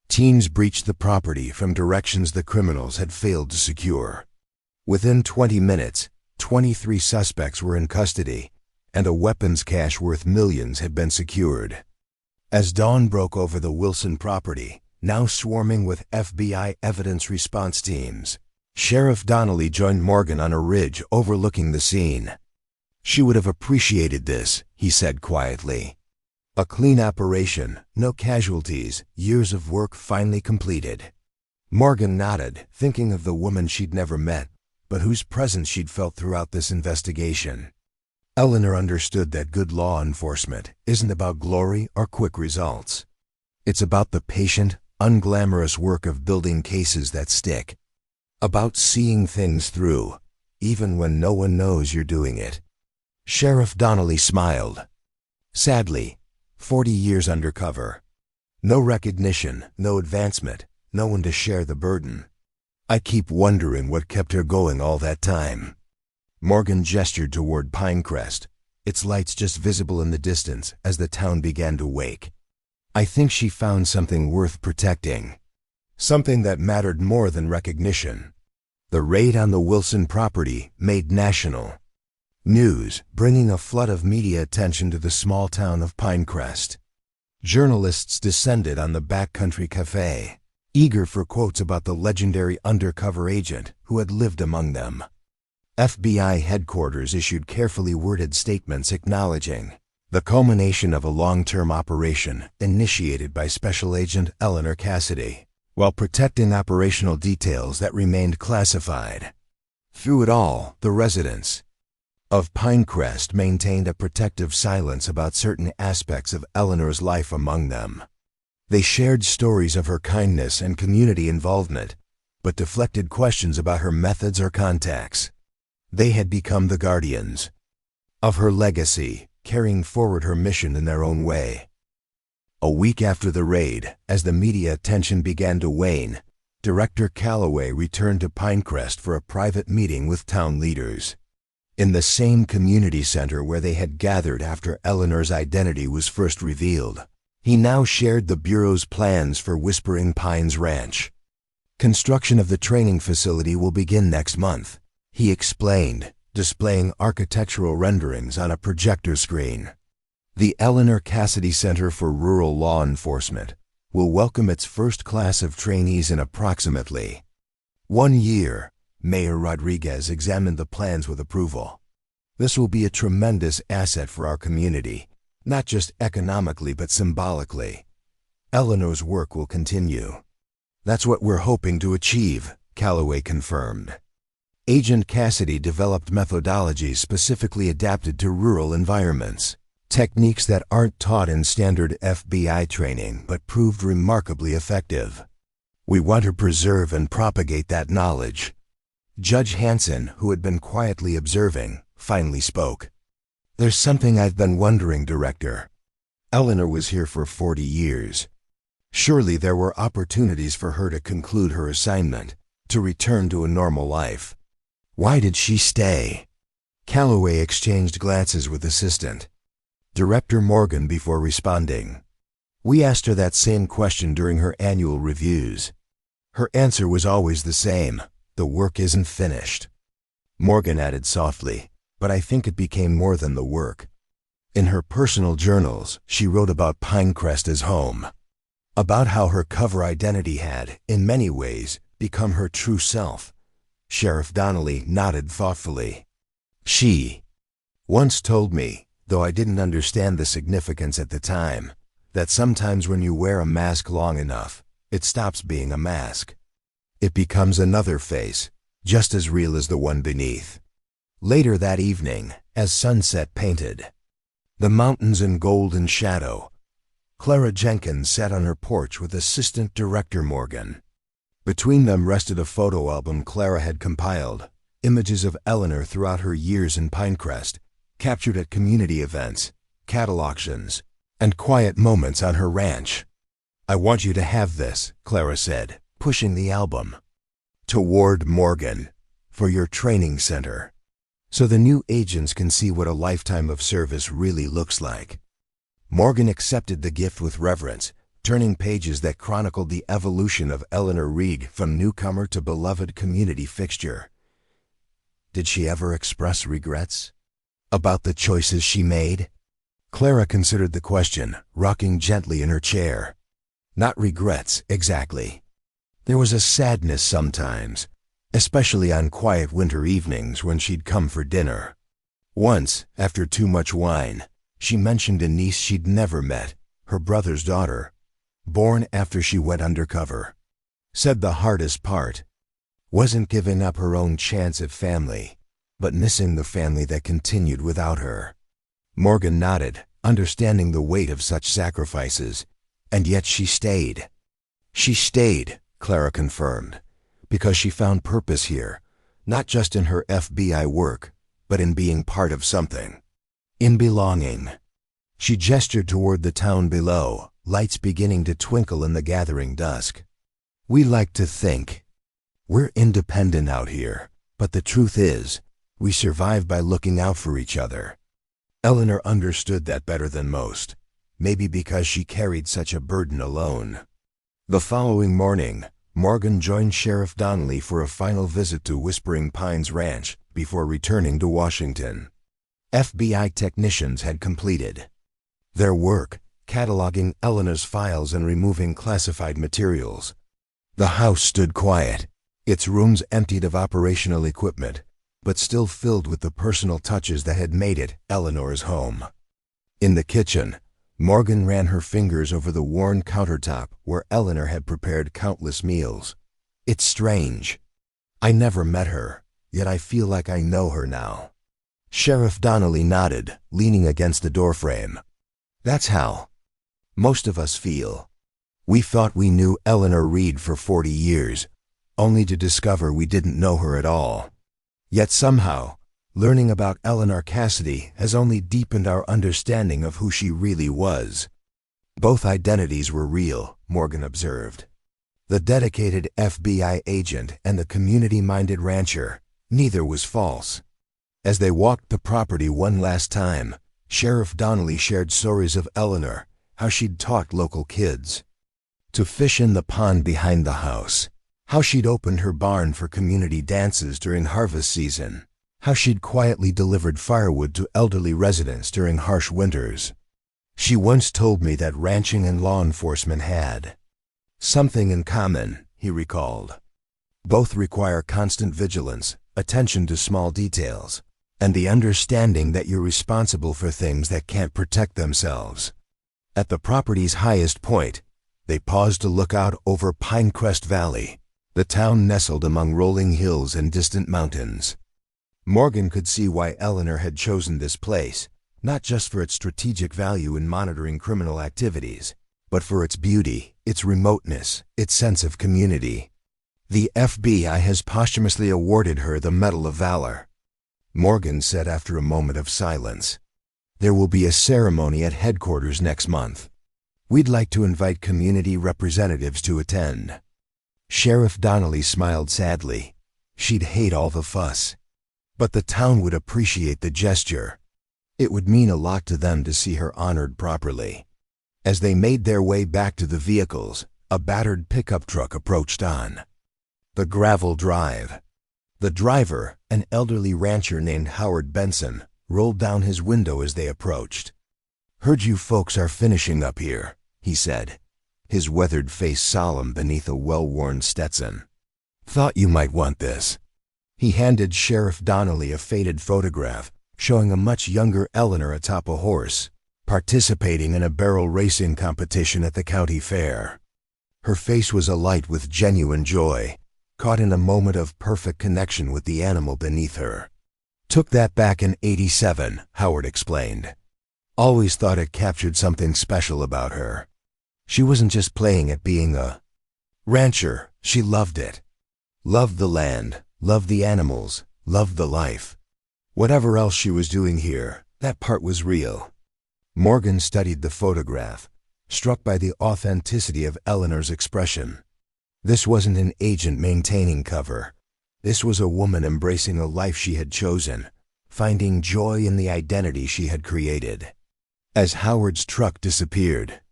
Teams breached the property from directions the criminals had failed to secure. Within 20 minutes, 23 suspects were in custody, and a weapons cache worth millions had been secured. As dawn broke over the Wilson property, now swarming with FBI evidence response teams, Sheriff Donnelly joined Morgan on a ridge overlooking the scene. She would have appreciated this, he said quietly. A clean operation, no casualties, years of work finally completed. Morgan nodded, thinking of the woman she'd never met, but whose presence she'd felt throughout this investigation. Eleanor understood that good law enforcement isn't about glory or quick results. It's about the patient, unglamorous work of building cases that stick. About seeing things through, even when no one knows you're doing it. Sheriff Donnelly smiled. Sadly, 40 years undercover. No recognition, no advancement, no one to share the burden. I keep wondering what kept her going all that time. Morgan gestured toward Pinecrest, its lights just visible in the distance as the town began to wake. I think she found something worth protecting. Something that mattered more than recognition. The raid on the Wilson property made national news, bringing a flood of media attention to the small town of Pinecrest. Journalists descended on the backcountry cafe, eager for quotes about the legendary undercover agent who had lived among them. FBI headquarters issued carefully worded statements acknowledging the culmination of a long-term operation initiated by Special Agent Eleanor Cassidy, while protecting operational details that remained classified. Through it all, the residents of Pinecrest maintained a protective silence about certain aspects of Eleanor's life among them. They shared stories of her kindness and community involvement, but deflected questions about her methods or contacts. They had become the guardians of her legacy, carrying forward her mission in their own way. A week after the raid, as the media attention began to wane, Director Calloway returned to Pinecrest for a private meeting with town leaders. In the same community center where they had gathered after Eleanor's identity was first revealed, he now shared the Bureau's plans for Whispering Pines Ranch. Construction of the training facility will begin next month, he explained, displaying architectural renderings on a projector screen. The Eleanor Cassidy Center for Rural Law Enforcement will welcome its first class of trainees in approximately 1 year. Mayor Rodriguez examined the plans with approval. This will be a tremendous asset for our community, not just economically but symbolically. Eleanor's work will continue. That's what we're hoping to achieve, Calloway confirmed. Agent Cassidy developed methodologies specifically adapted to rural environments, techniques that aren't taught in standard FBI training but proved remarkably effective. We want to preserve and propagate that knowledge. Judge Hanson, who had been quietly observing, finally spoke. There's something I've been wondering, Director. Eleanor was here for 40 years. Surely there were opportunities for her to conclude her assignment, to return to a normal life. Why did she stay? Calloway exchanged glances with Assistant Director Morgan before responding. We asked her that same question during her annual reviews. Her answer was always the same: the work isn't finished. Morgan added softly, but I think it became more than the work. In her personal journals, she wrote about Pinecrest as home, about how her cover identity had, in many ways, become her true self. Sheriff Donnelly nodded thoughtfully. She once told me, though I didn't understand the significance at the time, that sometimes when you wear a mask long enough, it stops being a mask. It becomes another face, just as real as the one beneath. Later that evening, as sunset painted the mountains in golden shadow, Clara Jenkins sat on her porch with Assistant Director Morgan. Between them rested a photo album Clara had compiled, images of Eleanor throughout her years in Pinecrest, captured at community events, cattle auctions, and quiet moments on her ranch. I want you to have this, Clara said, pushing the album toward Morgan, for your training center, so the new agents can see what a lifetime of service really looks like. Morgan accepted the gift with reverence, turning pages that chronicled the evolution of Eleanor Reed from newcomer to beloved community fixture. Did she ever express regrets about the choices she made? Clara considered the question, rocking gently in her chair. Not regrets, exactly. There was a sadness sometimes, especially on quiet winter evenings when she'd come for dinner. Once, after too much wine, she mentioned a niece she'd never met, her brother's daughter, born after she went undercover. Said the hardest part wasn't giving up her own chance at family, but missing the family that continued without her. Morgan nodded, understanding the weight of such sacrifices, and yet she stayed. She stayed, Clara confirmed, because she found purpose here, not just in her FBI work, but in being part of something. In belonging. She gestured toward the town below, lights beginning to twinkle in the gathering dusk. We like to think we're independent out here, but the truth is, we survive by looking out for each other. Eleanor understood that better than most, maybe because she carried such a burden alone. The following morning, Morgan joined Sheriff Donnelly for a final visit to Whispering Pines Ranch before returning to Washington. FBI technicians had completed their work, cataloging Eleanor's files and removing classified materials. The house stood quiet, its rooms emptied of operational equipment, but still filled with the personal touches that had made it Eleanor's home. In the kitchen, Morgan ran her fingers over the worn countertop where Eleanor had prepared countless meals. It's strange. I never met her, yet I feel like I know her now. Sheriff Donnelly nodded, leaning against the doorframe. That's how most of us feel. We thought we knew Eleanor Reed for 40 years, only to discover we didn't know her at all. Yet somehow, learning about Eleanor Cassidy has only deepened our understanding of who she really was. Both identities were real, Morgan observed. The dedicated FBI agent and the community-minded rancher, neither was false. As they walked the property one last time, Sheriff Donnelly shared stories of Eleanor, how she'd taught local kids to fish in the pond behind the house, how she'd opened her barn for community dances during harvest season, how she'd quietly delivered firewood to elderly residents during harsh winters. She once told me that ranching and law enforcement had Something in common, he recalled. Both require constant vigilance, attention to small details, and the understanding that you're responsible for things that can't protect themselves. At the property's highest point, they paused to look out over Pinecrest Valley, the town nestled among rolling hills and distant mountains. Morgan could see why Eleanor had chosen this place, not just for its strategic value in monitoring criminal activities, but for its beauty, its remoteness, its sense of community. The FBI has posthumously awarded her the Medal of Valor, Morgan said after a moment of silence. There will be a ceremony at headquarters next month. We'd like to invite community representatives to attend. Sheriff Donnelly smiled sadly. She'd hate all the fuss. But the town would appreciate the gesture. It would mean a lot to them to see her honored properly. As they made their way back to the vehicles, a battered pickup truck approached on the gravel drive. The driver, an elderly rancher named Howard Benson, rolled down his window as they approached. "Heard you folks are finishing up here," he said, his weathered face solemn beneath a well-worn Stetson. "Thought you might want this." He handed Sheriff Donnelly a faded photograph showing a much younger Eleanor atop a horse, participating in a barrel racing competition at the county fair. Her face was alight with genuine joy, caught in a moment of perfect connection with the animal beneath her. "Took that back in '87, Howard explained. Always thought it captured something special about her. She wasn't just playing at being a rancher, she loved it. Loved the land, loved the animals, loved the life. Whatever else she was doing here, that part was real." Morgan studied the photograph, struck by the authenticity of Eleanor's expression. This wasn't an agent maintaining cover. This was a woman embracing a life she had chosen, finding joy in the identity she had created. As Howard's truck disappeared,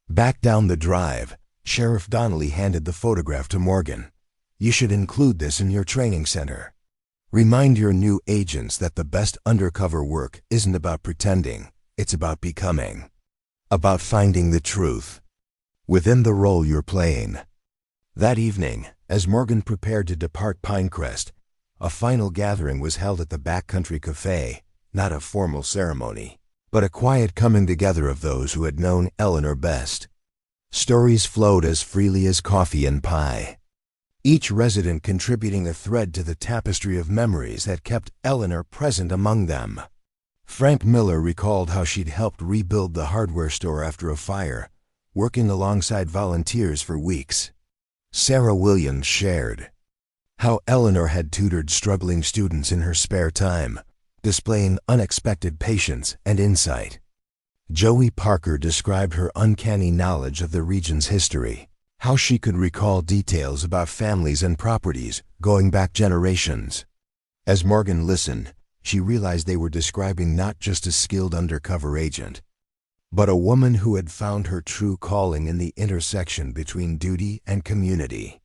back down the drive, Sheriff Donnelly handed the photograph to Morgan. "You should include this in your training center. Remind your new agents that the best undercover work isn't about pretending, it's about becoming. About finding the truth within the role you're playing." That evening, as Morgan prepared to depart Pinecrest, a final gathering was held at the Backcountry Cafe, not a formal ceremony, but a quiet coming together of those who had known Eleanor best. Stories flowed as freely as coffee and pie, each resident contributing a thread to the tapestry of memories that kept Eleanor present among them. Frank Miller recalled how she'd helped rebuild the hardware store after a fire, working alongside volunteers for weeks. Sarah Williams shared how Eleanor had tutored struggling students in her spare time, displaying unexpected patience and insight. Joey Parker described her uncanny knowledge of the region's history, how she could recall details about families and properties going back generations. As Morgan listened, she realized they were describing not just a skilled undercover agent, but a woman who had found her true calling in the intersection between duty and community.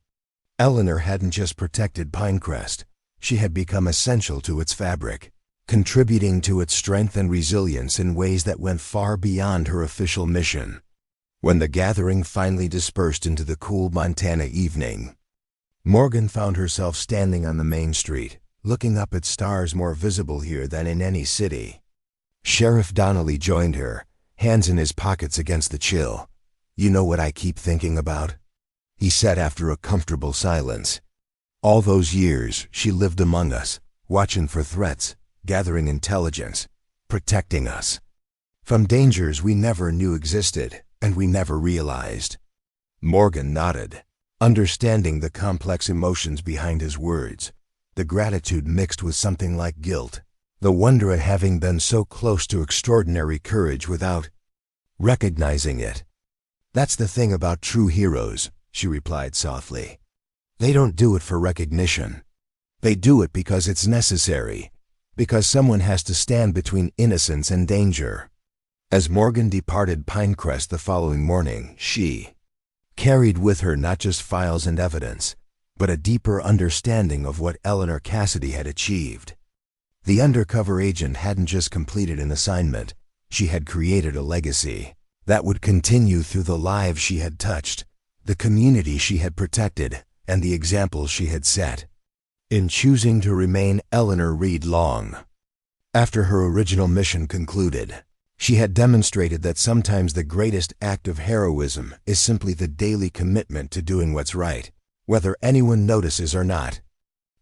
Eleanor hadn't just protected Pinecrest, she had become essential to its fabric, contributing to its strength and resilience in ways that went far beyond her official mission. When the gathering finally dispersed into the cool Montana evening, Morgan found herself standing on the main street, looking up at stars more visible here than in any city. Sheriff Donnelly joined her, hands in his pockets against the chill. "You know what I keep thinking about?" he said after a comfortable silence. "All those years she lived among us, watching for threats, gathering intelligence, protecting us from dangers we never knew existed and we never realized." Morgan nodded, understanding the complex emotions behind his words, the gratitude mixed with something like guilt, the wonder at having been so close to extraordinary courage without recognizing it. "That's the thing about true heroes," she replied softly. "They don't do it for recognition. They do it because it's necessary, because someone has to stand between innocence and danger." As Morgan departed Pinecrest the following morning, she carried with her not just files and evidence, but a deeper understanding of what Eleanor Cassidy had achieved. The undercover agent hadn't just completed an assignment, she had created a legacy that would continue through the lives she had touched, the community she had protected, and the example she had set. In choosing to remain Eleanor Reed long, after her original mission concluded, she had demonstrated that sometimes the greatest act of heroism is simply the daily commitment to doing what's right, whether anyone notices or not.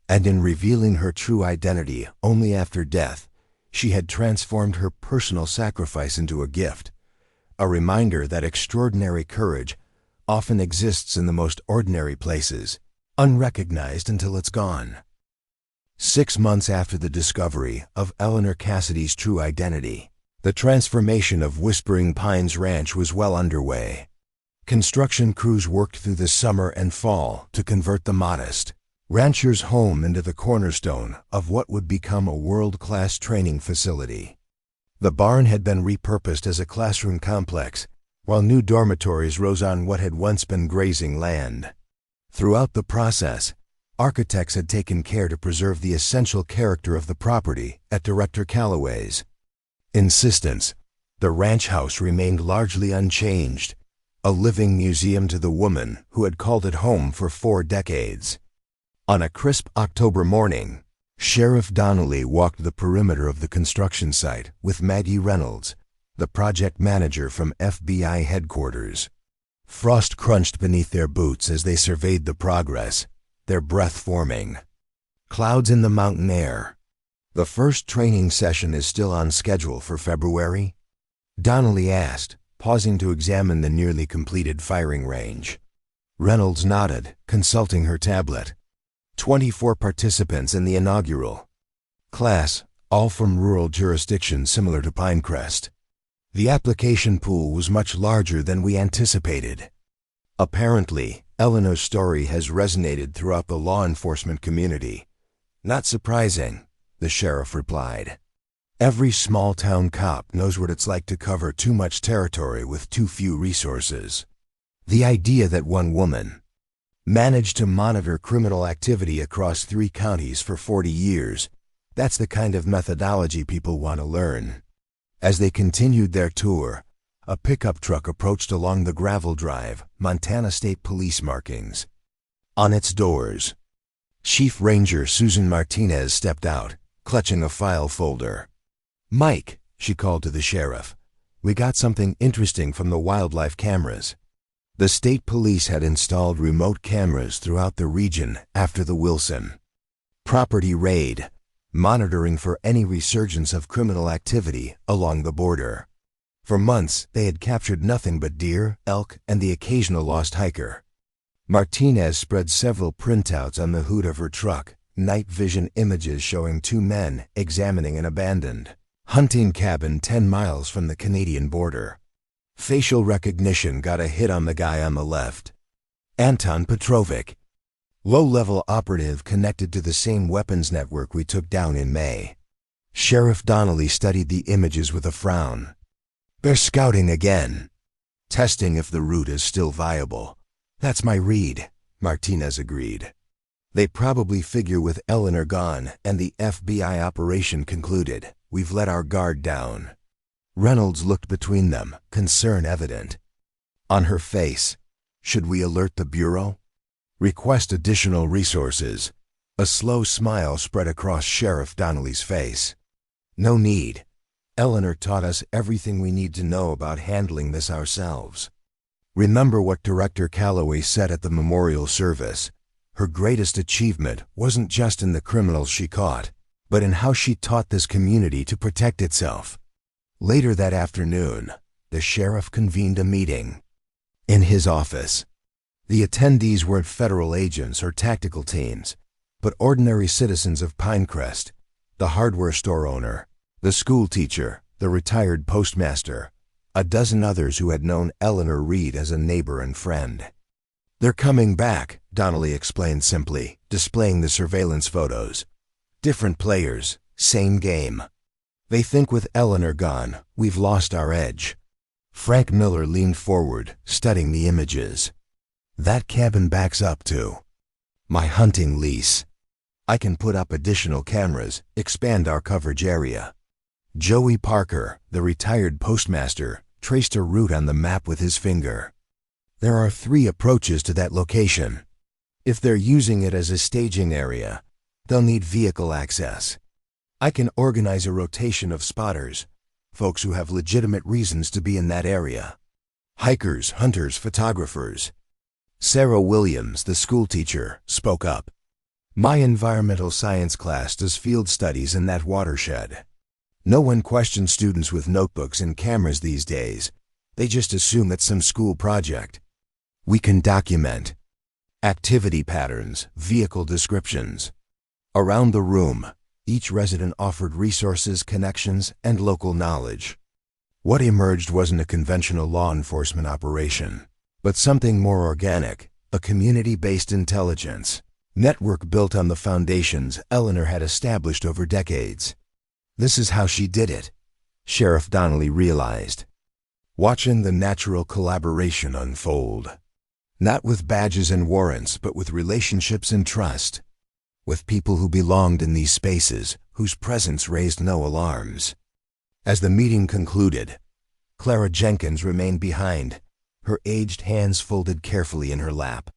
And in revealing her true identity only after death, she had transformed her personal sacrifice into a gift, a reminder that extraordinary courage often exists in the most ordinary places, unrecognized until it's gone. 6 months after the discovery of Eleanor Cassidy's true identity, the transformation of Whispering Pines Ranch was well underway. Construction crews worked through the summer and fall to convert the modest rancher's home into the cornerstone of what would become a world-class training facility. The barn had been repurposed as a classroom complex, while new dormitories rose on what had once been grazing land. Throughout the process, architects had taken care to preserve the essential character of the property at Director Calloway's insistence. The ranch house remained largely unchanged, a living museum to the woman who had called it home for 4 decades. On a crisp October morning, Sheriff Donnelly walked the perimeter of the construction site with Maggie Reynolds, the project manager from FBI headquarters. Frost crunched beneath their boots as they surveyed the progress, their breath forming. Clouds in the mountain air. The first training session is still on schedule for February? Donnelly asked, pausing to examine the nearly completed firing range. Reynolds nodded, consulting her tablet. 24 participants in the inaugural class, all from rural jurisdictions similar to Pinecrest. The application pool was much larger than we anticipated. Apparently, Eleanor's story has resonated throughout the law enforcement community. Not surprising, the sheriff replied. Every small-town cop knows what it's like to cover too much territory with too few resources. The idea that one woman managed to monitor criminal activity across 3 counties for 40 years, that's the kind of methodology people want to learn. As they continued their tour, a pickup truck approached along the gravel drive, Montana State Police markings on its doors. Chief Ranger Susan Martinez stepped out, clutching a file folder. "Mike," she called to the sheriff, "we got something interesting from the wildlife cameras." The state police had installed remote cameras throughout the region after the Wilson property raid, monitoring for any resurgence of criminal activity along the border. For months, they had captured nothing but deer, elk, and the occasional lost hiker. Martinez spread several printouts on the hood of her truck, night vision images showing 2 men examining an abandoned hunting cabin 10 miles from the Canadian border. Facial recognition got a hit on the guy on the left. Anton Petrovic, low-level operative connected to the same weapons network we took down in May. Sheriff Donnelly studied the images with a frown. "They're scouting again. Testing if the route is still viable." "That's my read," Martinez agreed. "They probably figure with Eleanor gone and the FBI operation concluded, we've let our guard down." Reynolds looked between them, concern evident on her face. "Should we alert the Bureau? Request additional resources?" A slow smile spread across Sheriff Donnelly's face. "No need. Eleanor taught us everything we need to know about handling this ourselves. Remember what Director Calloway said at the memorial service. Her greatest achievement wasn't just in the criminals she caught, but in how she taught this community to protect itself." Later that afternoon, the sheriff convened a meeting in his office. The attendees weren't federal agents or tactical teams, but ordinary citizens of Pinecrest, the hardware store owner, the school teacher, the retired postmaster, a dozen others who had known Eleanor Reed as a neighbor and friend. "They're coming back," Donnelly explained simply, displaying the surveillance photos. "Different players, same game. They think with Eleanor gone, we've lost our edge." Frank Miller leaned forward, studying the images. "That cabin backs up to my hunting lease. I can put up additional cameras, expand our coverage area." Joey Parker, the retired postmaster, traced a route on the map with his finger. There are 3 approaches to that location. If they're using it as a staging area, they'll need vehicle access. I can organize a rotation of spotters, folks who have legitimate reasons to be in that area. Hikers, hunters, photographers. Sarah Williams, the schoolteacher, spoke up. My environmental science class does field studies in that watershed. No one questions students with notebooks and cameras these days. They just assume it's some school project. We can document activity patterns, vehicle descriptions. Around the room, each resident offered resources, connections, and local knowledge. What emerged wasn't a conventional law enforcement operation, but something more organic, a community-based intelligence network built on the foundations Eleanor had established over decades. This is how she did it, Sheriff Donnelly realized, watching the natural collaboration unfold. Not with badges and warrants, but with relationships and trust. With people who belonged in these spaces, whose presence raised no alarms. As the meeting concluded, Clara Jenkins remained behind, her aged hands folded carefully in her lap.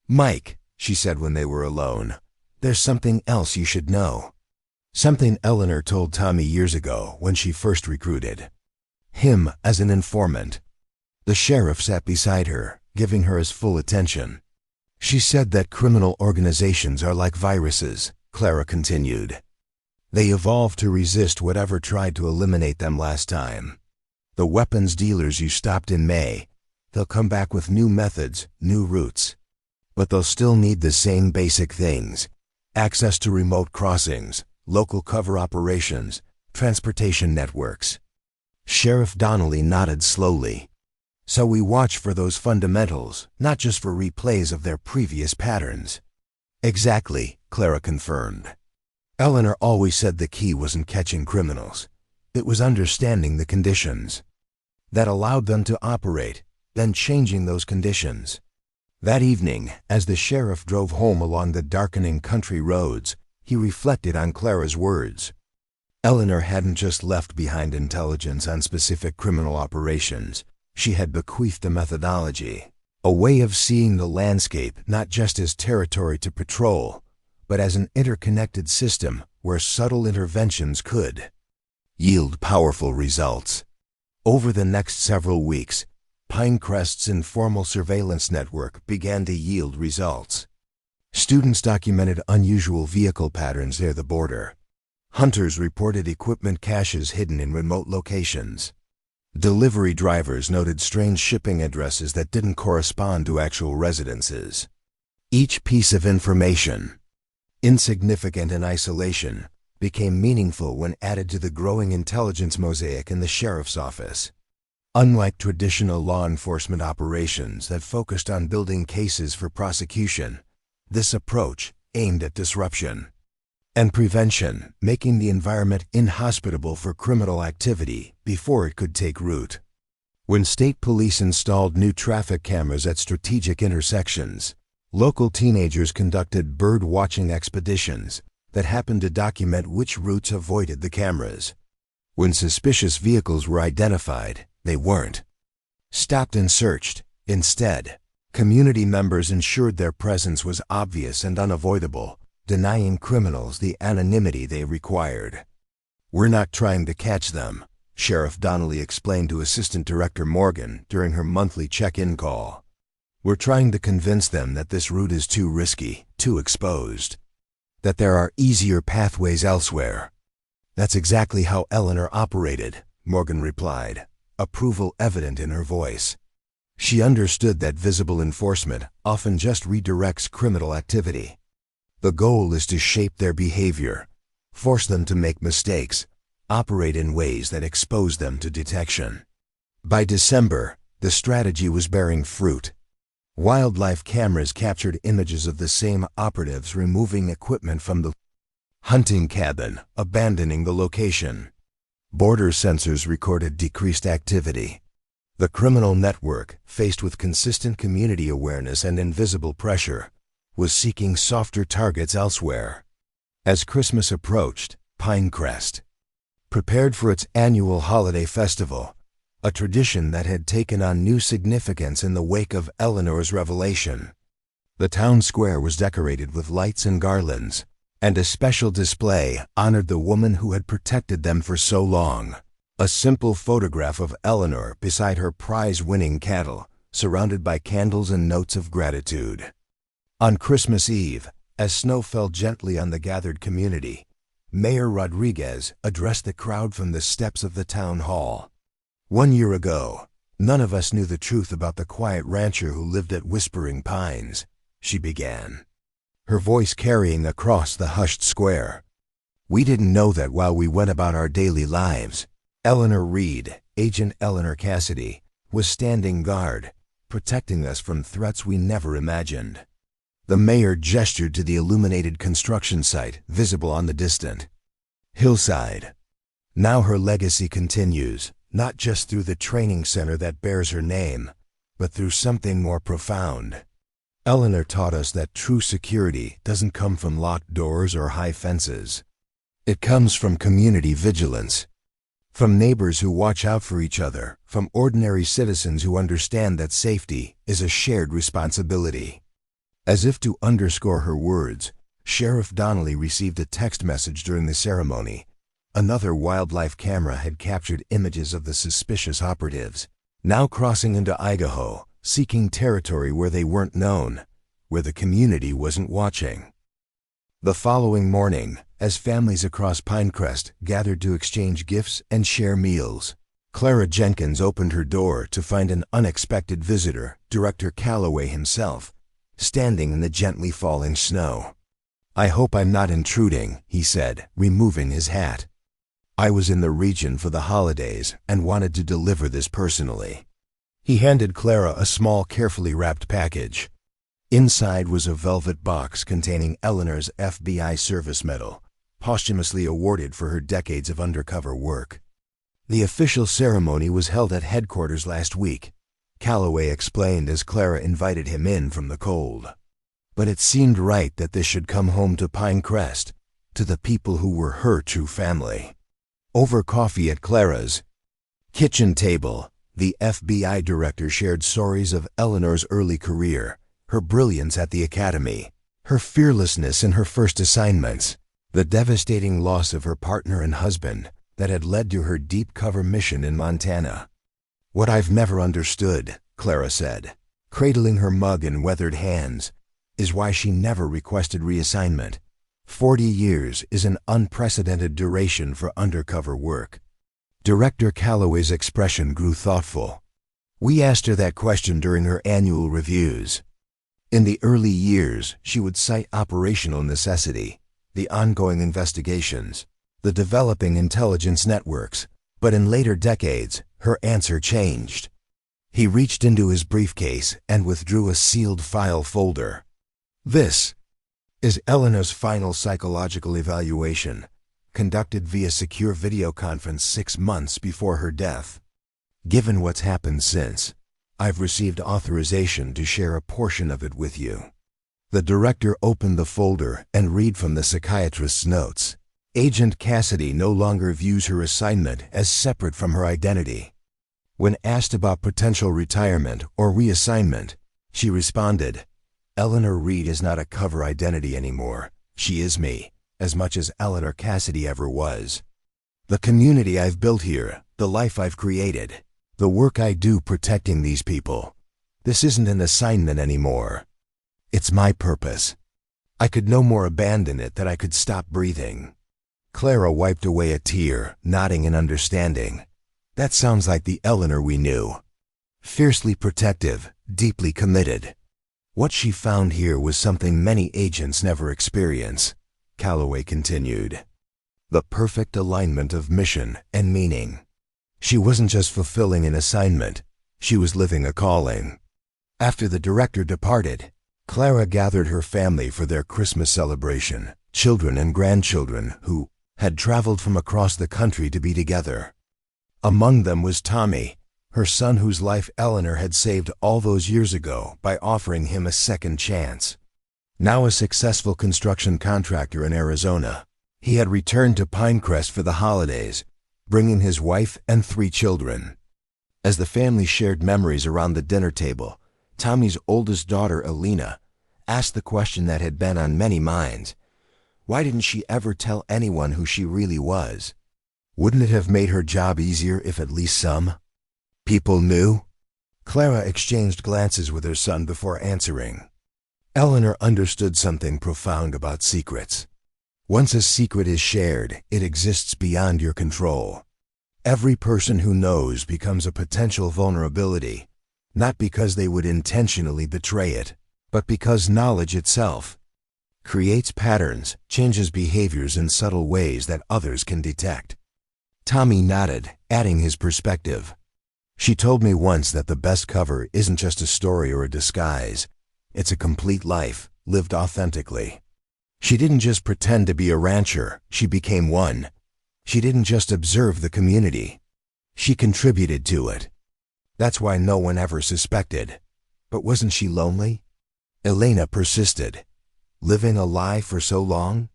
"Mike," she said when they were alone, "there's something else you should know." Something Eleanor told Tommy years ago when she first recruited him as an informant. The sheriff sat beside her, giving her his full attention. "She said that criminal organizations are like viruses," Clara continued. "They evolve to resist whatever tried to eliminate them last time. The weapons dealers you stopped in May, they'll come back with new methods, new routes. But they'll still need the same basic things: access to remote crossings, local cover operations, transportation networks." Sheriff Donnelly nodded slowly. "So we watch for those fundamentals, not just for replays of their previous patterns." "Exactly," Clara confirmed. Eleanor always said the key wasn't catching criminals. It was understanding the conditions that allowed them to operate, then changing those conditions. That evening, as the sheriff drove home along the darkening country roads, he reflected on Clara's words. Eleanor hadn't just left behind intelligence on specific criminal operations. She had bequeathed a methodology, a way of seeing the landscape not just as territory to patrol, but as an interconnected system where subtle interventions could yield powerful results. Over the next several weeks, Pinecrest's informal surveillance network began to yield results. Students documented unusual vehicle patterns near the border. Hunters reported equipment caches hidden in remote locations. Delivery drivers noted strange shipping addresses that didn't correspond to actual residences. Each piece of information, insignificant in isolation, became meaningful when added to the growing intelligence mosaic in the sheriff's office. Unlike traditional law enforcement operations that focused on building cases for prosecution, this approach aimed at disruption and prevention, making the environment inhospitable for criminal activity before it could take root. When state police installed new traffic cameras at strategic intersections, local teenagers conducted bird-watching expeditions that happened to document which routes avoided the cameras. When suspicious vehicles were identified, they weren't stopped and searched. Instead, community members ensured their presence was obvious and unavoidable, denying criminals the anonymity they required. "We're not trying to catch them," Sheriff Donnelly explained to Assistant Director Morgan during her monthly check-in call. "We're trying to convince them that this route is too risky, too exposed, that there are easier pathways elsewhere." "That's exactly how Eleanor operated," Morgan replied, approval evident in her voice. She understood that visible enforcement often just redirects criminal activity. The goal is to shape their behavior, force them to make mistakes, operate in ways that expose them to detection. By December, the strategy was bearing fruit. Wildlife cameras captured images of the same operatives removing equipment from the hunting cabin, abandoning the location. Border sensors recorded decreased activity. The criminal network, faced with consistent community awareness and invisible pressure, was seeking softer targets elsewhere. As Christmas approached, Pinecrest prepared for its annual holiday festival, a tradition that had taken on new significance in the wake of Eleanor's revelation. The town square was decorated with lights and garlands, and a special display honored the woman who had protected them for so long. A simple photograph of Eleanor beside her prize-winning cattle, surrounded by candles and notes of gratitude. On Christmas Eve, as snow fell gently on the gathered community, Mayor Rodriguez addressed the crowd from the steps of the town hall. 1 year ago, none of us knew the truth about the quiet rancher who lived at Whispering Pines, she began, her voice carrying across the hushed square. We didn't know that while we went about our daily lives. Eleanor Reed, Agent Eleanor Cassidy, was standing guard, protecting us from threats we never imagined. The mayor gestured to the illuminated construction site visible on the distant hillside. Now her legacy continues, not just through the training center that bears her name, but through something more profound. Eleanor taught us that true security doesn't come from locked doors or high fences. It comes from community vigilance. From neighbors who watch out for each other, from ordinary citizens who understand that safety is a shared responsibility. As if to underscore her words, Sheriff Donnelly received a text message during the ceremony. Another wildlife camera had captured images of the suspicious operatives, now crossing into Idaho, seeking territory where they weren't known, where the community wasn't watching. The following morning, as families across Pinecrest gathered to exchange gifts and share meals, Clara Jenkins opened her door to find an unexpected visitor, Director Calloway himself, standing in the gently falling snow. I hope I'm not intruding, he said, removing his hat. I was in the region for the holidays and wanted to deliver this personally. He handed Clara a small, carefully wrapped package. Inside was a velvet box containing Eleanor's FBI service medal, posthumously awarded for her decades of undercover work. The official ceremony was held at headquarters last week, Calloway explained as Clara invited him in from the cold. But it seemed right that this should come home to Pinecrest, to the people who were her true family. Over coffee at Clara's kitchen table, the FBI director shared stories of Eleanor's early career, her brilliance at the academy, her fearlessness in her first assignments, the devastating loss of her partner and husband that had led to her deep cover mission in Montana. What I've never understood, Clara said, cradling her mug in weathered hands, is why she never requested reassignment. 40 years is an unprecedented duration for undercover work. Director Calloway's expression grew thoughtful. We asked her that question during her annual reviews. In the early years, she would cite operational necessity, the ongoing investigations, the developing intelligence networks, but in later decades, her answer changed. He reached into his briefcase and withdrew a sealed file folder. This is Eleanor's final psychological evaluation, conducted via secure video conference 6 months before her death. Given what's happened since, I've received authorization to share a portion of it with you. The director opened the folder and read from the psychiatrist's notes. Agent Cassidy no longer views her assignment as separate from her identity. When asked about potential retirement or reassignment, she responded, Eleanor Reed is not a cover identity anymore. She is me, as much as Eleanor Cassidy ever was. The community I've built here, the life I've created, the work I do protecting these people. This isn't an assignment anymore. It's my purpose. I could no more abandon it than I could stop breathing. Clara wiped away a tear, nodding in understanding. That sounds like the Eleanor we knew. Fiercely protective, deeply committed. What she found here was something many agents never experience, Calloway continued. The perfect alignment of mission and meaning. She wasn't just fulfilling an assignment, she was living a calling. After the director departed, Clara gathered her family for their Christmas celebration, children and grandchildren who had traveled from across the country to be together. Among them was Tommy, her son whose life Eleanor had saved all those years ago by offering him a second chance. Now a successful construction contractor in Arizona, he had returned to Pinecrest for the holidays, bringing his wife and 3 children. As the family shared memories around the dinner table, Tommy's oldest daughter, Elena, asked the question that had been on many minds. Why didn't she ever tell anyone who she really was? Wouldn't it have made her job easier if at least some people knew? Clara exchanged glances with her son before answering. Eleanor understood something profound about secrets. Once a secret is shared, it exists beyond your control. Every person who knows becomes a potential vulnerability, not because they would intentionally betray it, but because knowledge itself creates patterns, changes behaviors in subtle ways that others can detect. Tommy nodded, adding his perspective. She told me once that the best cover isn't just a story or a disguise. It's a complete life, lived authentically. She didn't just pretend to be a rancher, she became one. She didn't just observe the community. She contributed to it. That's why no one ever suspected. But wasn't she lonely? Elena persisted. Living a lie for so long?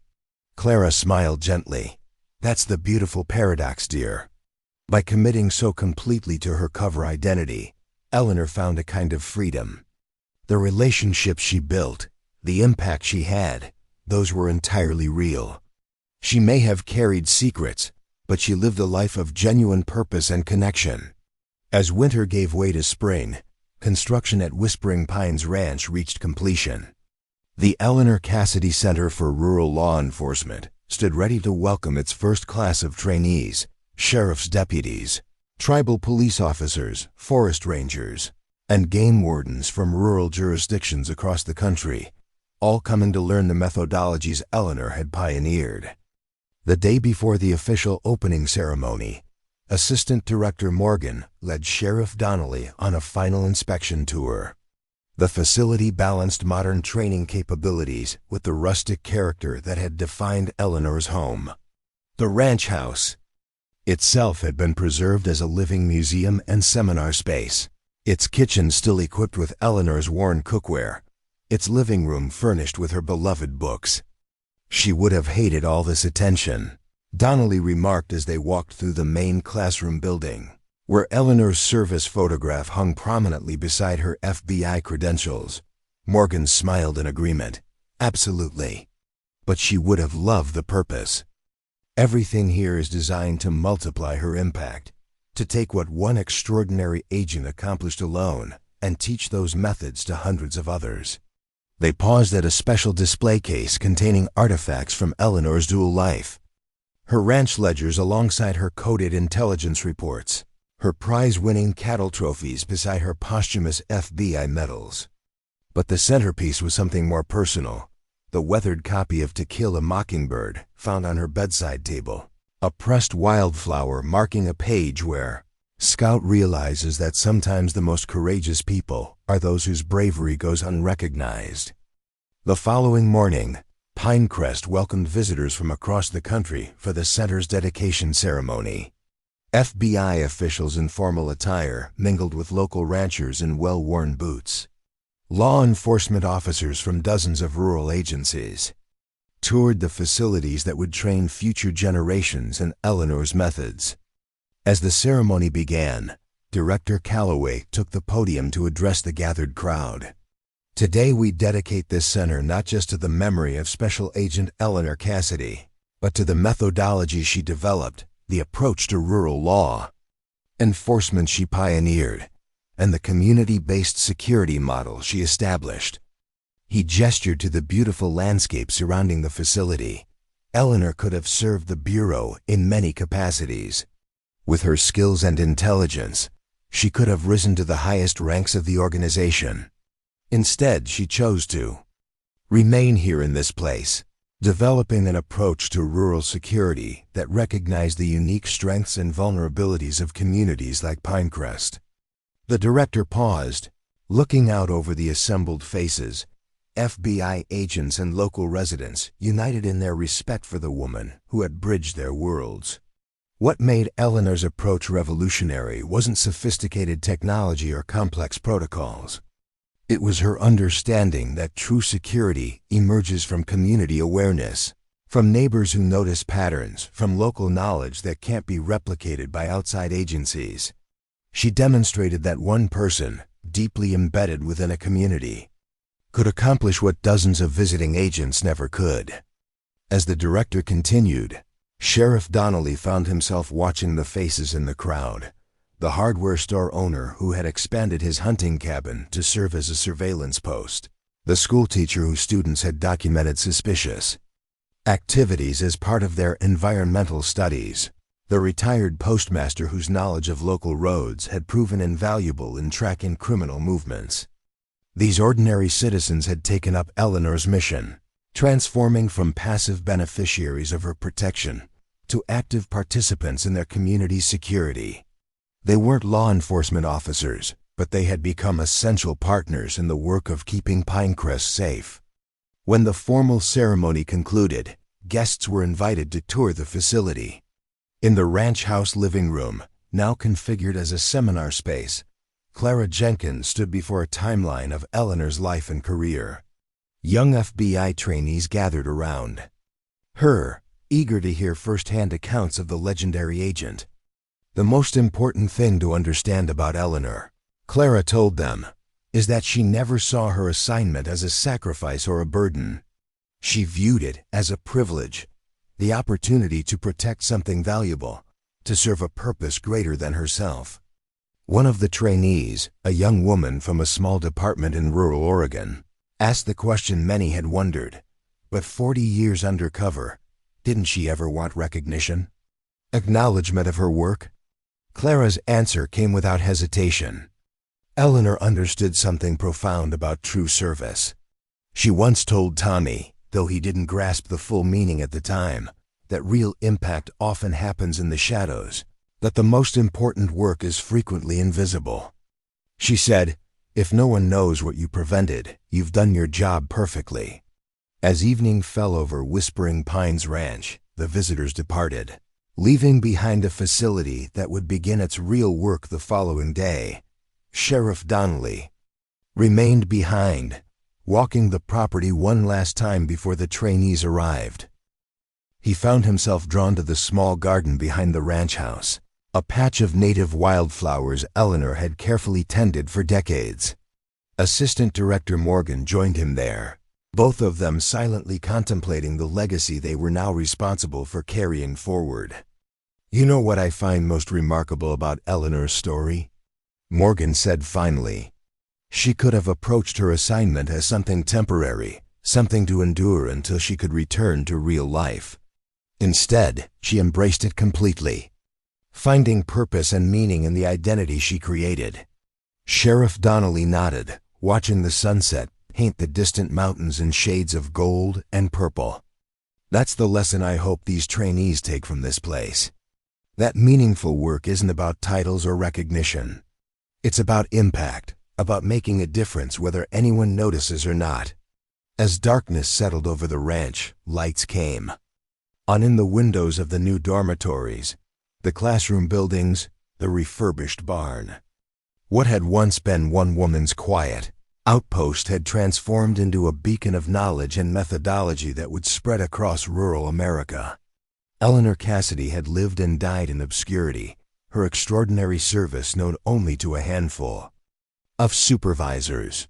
Clara smiled gently. That's the beautiful paradox, dear. By committing so completely to her cover identity, Eleanor found a kind of freedom. The relationships she built, the impact she had, those were entirely real. She may have carried secrets, but she lived a life of genuine purpose and connection. As winter gave way to spring, construction at Whispering Pines Ranch reached completion. The Eleanor Cassidy Center for Rural Law Enforcement stood ready to welcome its first class of trainees, sheriff's deputies, tribal police officers, forest rangers, and game wardens from rural jurisdictions across the country, all coming to learn the methodologies Eleanor had pioneered. The day before the official opening ceremony, Assistant Director Morgan led Sheriff Donnelly on a final inspection tour. The facility balanced modern training capabilities with the rustic character that had defined Eleanor's home. The ranch house itself had been preserved as a living museum and seminar space, its kitchen still equipped with Eleanor's worn cookware, its living room furnished with her beloved books. She would have hated all this attention, Donnelly remarked as they walked through the main classroom building, where Eleanor's service photograph hung prominently beside her FBI credentials. Morgan smiled in agreement. Absolutely. But she would have loved the purpose. Everything here is designed to multiply her impact, to take what one extraordinary agent accomplished alone and teach those methods to hundreds of others. They paused at a special display case containing artifacts from Eleanor's dual life. Her ranch ledgers alongside her coded intelligence reports, her prize-winning cattle trophies beside her posthumous FBI medals. But the centerpiece was something more personal. The weathered copy of To Kill a Mockingbird found on her bedside table, a pressed wildflower marking a page where Scout realizes that sometimes the most courageous people are those whose bravery goes unrecognized. The following morning, Pinecrest welcomed visitors from across the country for the center's dedication ceremony. FBI officials in formal attire mingled with local ranchers in well-worn boots. Law enforcement officers from dozens of rural agencies toured the facilities that would train future generations in Eleanor's methods. As the ceremony began, Director Calloway took the podium to address the gathered crowd. Today we dedicate this center not just to the memory of Special Agent Eleanor Cassidy, but to the methodology she developed, the approach to rural law enforcement she pioneered, and the community-based security model she established. He gestured to the beautiful landscape surrounding the facility. Eleanor could have served the Bureau in many capacities. With her skills and intelligence, she could have risen to the highest ranks of the organization. Instead, she chose to remain here in this place, developing an approach to rural security that recognized the unique strengths and vulnerabilities of communities like Pinecrest. The director paused, looking out over the assembled faces. FBI agents and local residents united in their respect for the woman who had bridged their worlds. What made Eleanor's approach revolutionary wasn't sophisticated technology or complex protocols. It was her understanding that true security emerges from community awareness, from neighbors who notice patterns, from local knowledge that can't be replicated by outside agencies. She demonstrated that one person, deeply embedded within a community, could accomplish what dozens of visiting agents never could. As the director continued, Sheriff Donnelly found himself watching the faces in the crowd. The hardware store owner who had expanded his hunting cabin to serve as a surveillance post. The schoolteacher whose students had documented suspicious activities as part of their environmental studies. The retired postmaster whose knowledge of local roads had proven invaluable in tracking criminal movements. These ordinary citizens had taken up Eleanor's mission, transforming from passive beneficiaries of her protection to active participants in their community's security. They weren't law enforcement officers, but they had become essential partners in the work of keeping Pinecrest safe. When the formal ceremony concluded, guests were invited to tour the facility. In the ranch house living room, now configured as a seminar space, Clara Jenkins stood before a timeline of Eleanor's life and career. Young FBI trainees gathered around her, eager to hear firsthand accounts of the legendary agent. The most important thing to understand about Eleanor, Clara told them, is that she never saw her assignment as a sacrifice or a burden. She viewed it as a privilege, the opportunity to protect something valuable, to serve a purpose greater than herself. One of the trainees, a young woman from a small department in rural Oregon, asked the question many had wondered, but 40 years undercover, didn't she ever want recognition? Acknowledgement of her work? Clara's answer came without hesitation. Eleanor understood something profound about true service. She once told Tommy, though he didn't grasp the full meaning at the time, that real impact often happens in the shadows, that the most important work is frequently invisible. She said, "If no one knows what you prevented, you've done your job perfectly." As evening fell over Whispering Pines Ranch, the visitors departed, leaving behind a facility that would begin its real work the following day. Sheriff Donnelly remained behind, walking the property one last time before the trainees arrived. He found himself drawn to the small garden behind the ranch house, a patch of native wildflowers Eleanor had carefully tended for decades. Assistant Director Morgan joined him there, both of them silently contemplating the legacy they were now responsible for carrying forward. "You know what I find most remarkable about Eleanor's story?" Morgan said finally. "She could have approached her assignment as something temporary, something to endure until she could return to real life. Instead, she embraced it completely, finding purpose and meaning in the identity she created." Sheriff Donnelly nodded, watching the sunset paint the distant mountains in shades of gold and purple. "That's the lesson I hope these trainees take from this place. That meaningful work isn't about titles or recognition. It's about impact, about making a difference whether anyone notices or not." As darkness settled over the ranch, lights came on in the windows of the new dormitories, the classroom buildings, the refurbished barn. What had once been one woman's quiet outpost had transformed into a beacon of knowledge and methodology that would spread across rural America. Eleanor Cassidy had lived and died in obscurity, her extraordinary service known only to a handful of supervisors.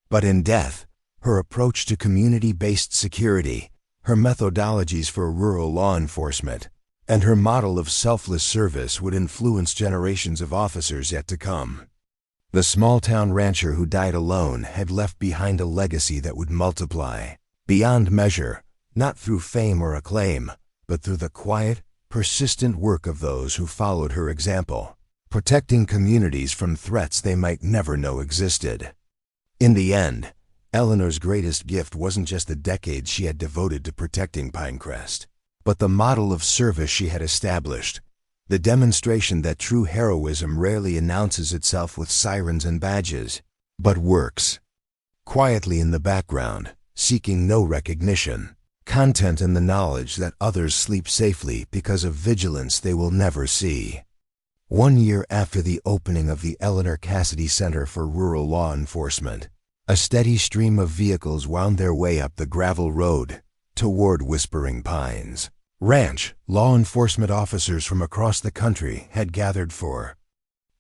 But in death, her approach to community-based security, her methodologies for rural law enforcement, and her model of selfless service would influence generations of officers yet to come. The small-town rancher who died alone had left behind a legacy that would multiply beyond measure, not through fame or acclaim, but through the quiet, persistent work of those who followed her example, protecting communities from threats they might never know existed. In the end, Eleanor's greatest gift wasn't just the decades she had devoted to protecting Pinecrest, but the model of service she had established, the demonstration that true heroism rarely announces itself with sirens and badges, but works quietly in the background, seeking no recognition, content in the knowledge that others sleep safely because of vigilance they will never see. 1 year after the opening of the Eleanor Cassidy Center for Rural Law Enforcement, a steady stream of vehicles wound their way up the gravel road toward Whispering Pines Ranch. Law enforcement officers from across the country had gathered for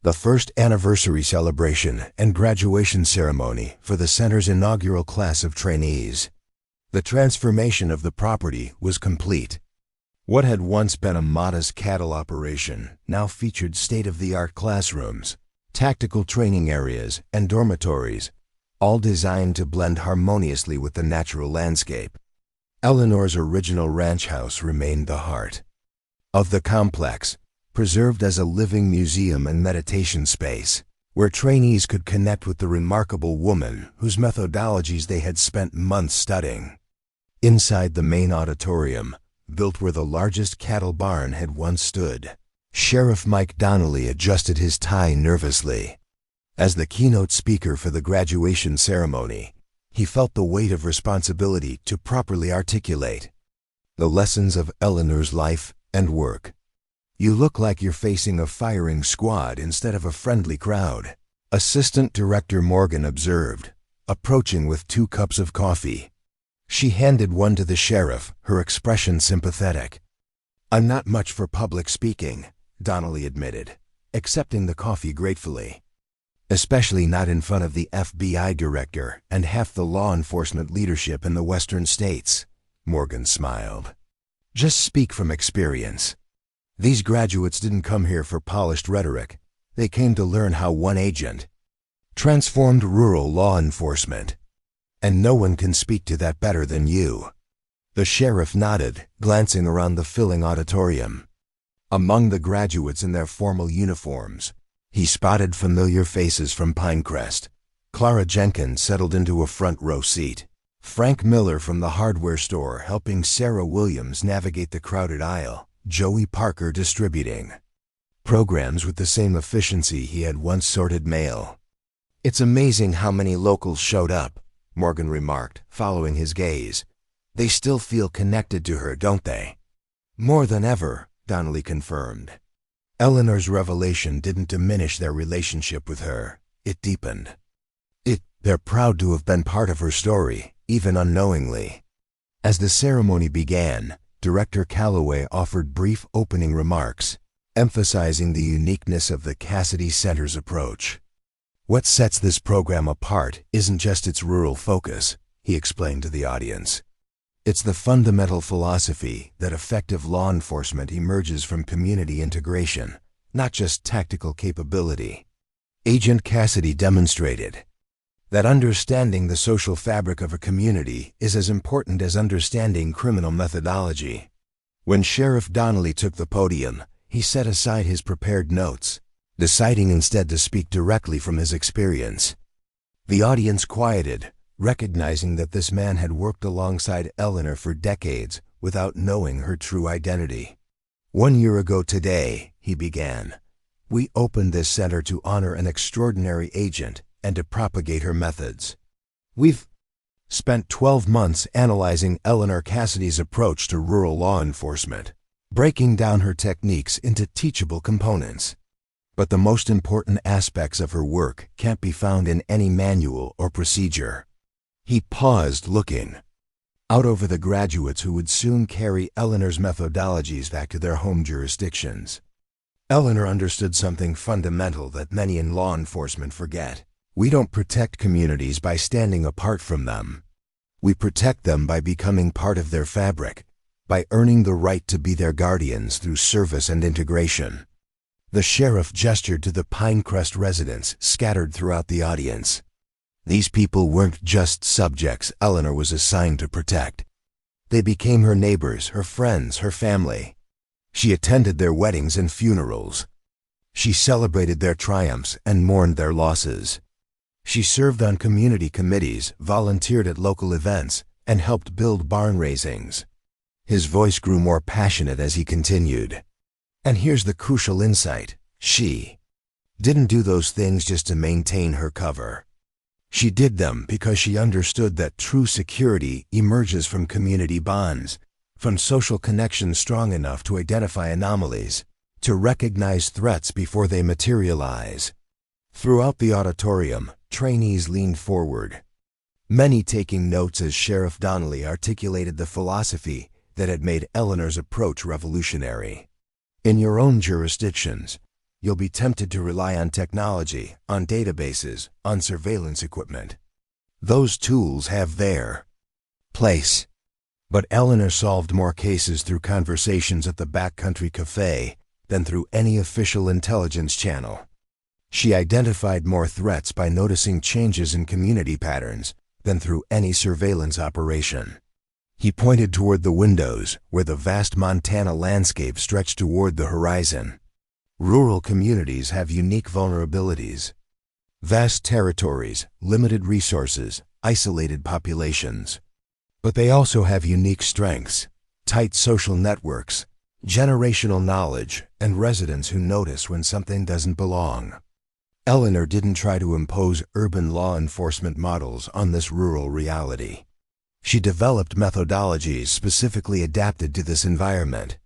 the first anniversary celebration and graduation ceremony for the center's inaugural class of trainees. The transformation of the property was complete. What had once been a modest cattle operation now featured state-of-the-art classrooms, tactical training areas, and dormitories, all designed to blend harmoniously with the natural landscape. Eleanor's original ranch house remained the heart of the complex, preserved as a living museum and meditation space, where trainees could connect with the remarkable woman whose methodologies they had spent months studying. Inside the main auditorium, built where the largest cattle barn had once stood, Sheriff Mike Donnelly adjusted his tie nervously. As the keynote speaker for the graduation ceremony, he felt the weight of responsibility to properly articulate the lessons of Eleanor's life and work. "You look like you're facing a firing squad instead of a friendly crowd," Assistant Director Morgan observed, approaching with 2 cups of coffee. She handed one to the sheriff, her expression sympathetic. "I'm not much for public speaking," Donnelly admitted, accepting the coffee gratefully. "Especially not in front of the FBI director and half the law enforcement leadership in the western states," Morgan smiled. "Just speak from experience. These graduates didn't come here for polished rhetoric. They came to learn how one agent transformed rural law enforcement. And no one can speak to that better than you." The sheriff nodded, glancing around the filling auditorium. Among the graduates in their formal uniforms, he spotted familiar faces from Pinecrest. Clara Jenkins settled into a front row seat. Frank Miller from the hardware store helping Sarah Williams navigate the crowded aisle. Joey Parker distributing programs with the same efficiency he had once sorted mail. "It's amazing how many locals showed up," Morgan remarked, following his gaze. "They still feel connected to her, don't they?" "More than ever," Donnelly confirmed. Eleanor's revelation didn't diminish their relationship with her. It deepened. They're proud to have been part of her story, even unknowingly. As the ceremony began, Director Calloway offered brief opening remarks, emphasizing the uniqueness of the Cassidy Center's approach. "What sets this program apart isn't just its rural focus," he explained to the audience. "It's the fundamental philosophy that effective law enforcement emerges from community integration, not just tactical capability." Agent Cassidy demonstrated that understanding the social fabric of a community is as important as understanding criminal methodology. When Sheriff Donnelly took the podium, he set aside his prepared notes, deciding instead to speak directly from his experience. The audience quieted, recognizing that this man had worked alongside Eleanor for decades without knowing her true identity. "1 year ago today," he began, "we opened this center to honor an extraordinary agent and to propagate her methods. We've spent 12 months analyzing Eleanor Cassidy's approach to rural law enforcement, breaking down her techniques into teachable components. But the most important aspects of her work can't be found in any manual or procedure." He paused, looking out over the graduates who would soon carry Eleanor's methodologies back to their home jurisdictions. Eleanor understood something fundamental that many in law enforcement forget. We don't protect communities by standing apart from them. We protect them by becoming part of their fabric, by earning the right to be their guardians through service and integration. The sheriff gestured to the Pinecrest residents scattered throughout the audience. These people weren't just subjects Eleanor was assigned to protect. They became her neighbors, her friends, her family. She attended their weddings and funerals. She celebrated their triumphs and mourned their losses. She served on community committees, volunteered at local events, and helped build barn raisings. His voice grew more passionate as he continued. "And here's the crucial insight. She didn't do those things just to maintain her cover. She did them because she understood that true security emerges from community bonds, from social connections strong enough to identify anomalies, to recognize threats before they materialize." Throughout the auditorium, trainees leaned forward, many taking notes as Sheriff Donnelly articulated the philosophy that had made Eleanor's approach revolutionary. "In your own jurisdictions, you'll be tempted to rely on technology, on databases, on surveillance equipment. Those tools have their place. But Eleanor solved more cases through conversations at the backcountry cafe than through any official intelligence channel. She identified more threats by noticing changes in community patterns than through any surveillance operation. He pointed toward the windows, where the vast Montana landscape stretched toward the horizon. Rural communities have unique vulnerabilities. Vast territories, limited resources, isolated populations. But they also have unique strengths, tight social networks, generational knowledge, and residents who notice when something doesn't belong. Eleanor didn't try to impose urban law enforcement models on this rural reality. She developed methodologies specifically adapted to this environment.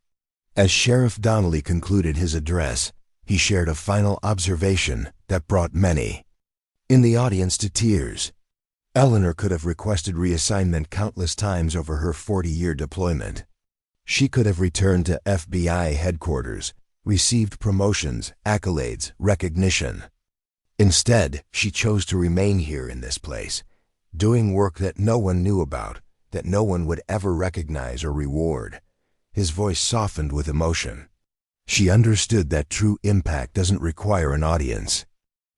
As Sheriff Donnelly concluded his address, he shared a final observation that brought many in the audience to tears. Eleanor could have requested reassignment countless times over her 40-year deployment. She could have returned to FBI headquarters, received promotions, accolades, recognition. Instead, she chose to remain here in this place, doing work that no one knew about, that no one would ever recognize or reward. His voice softened with emotion. She understood that true impact doesn't require an audience,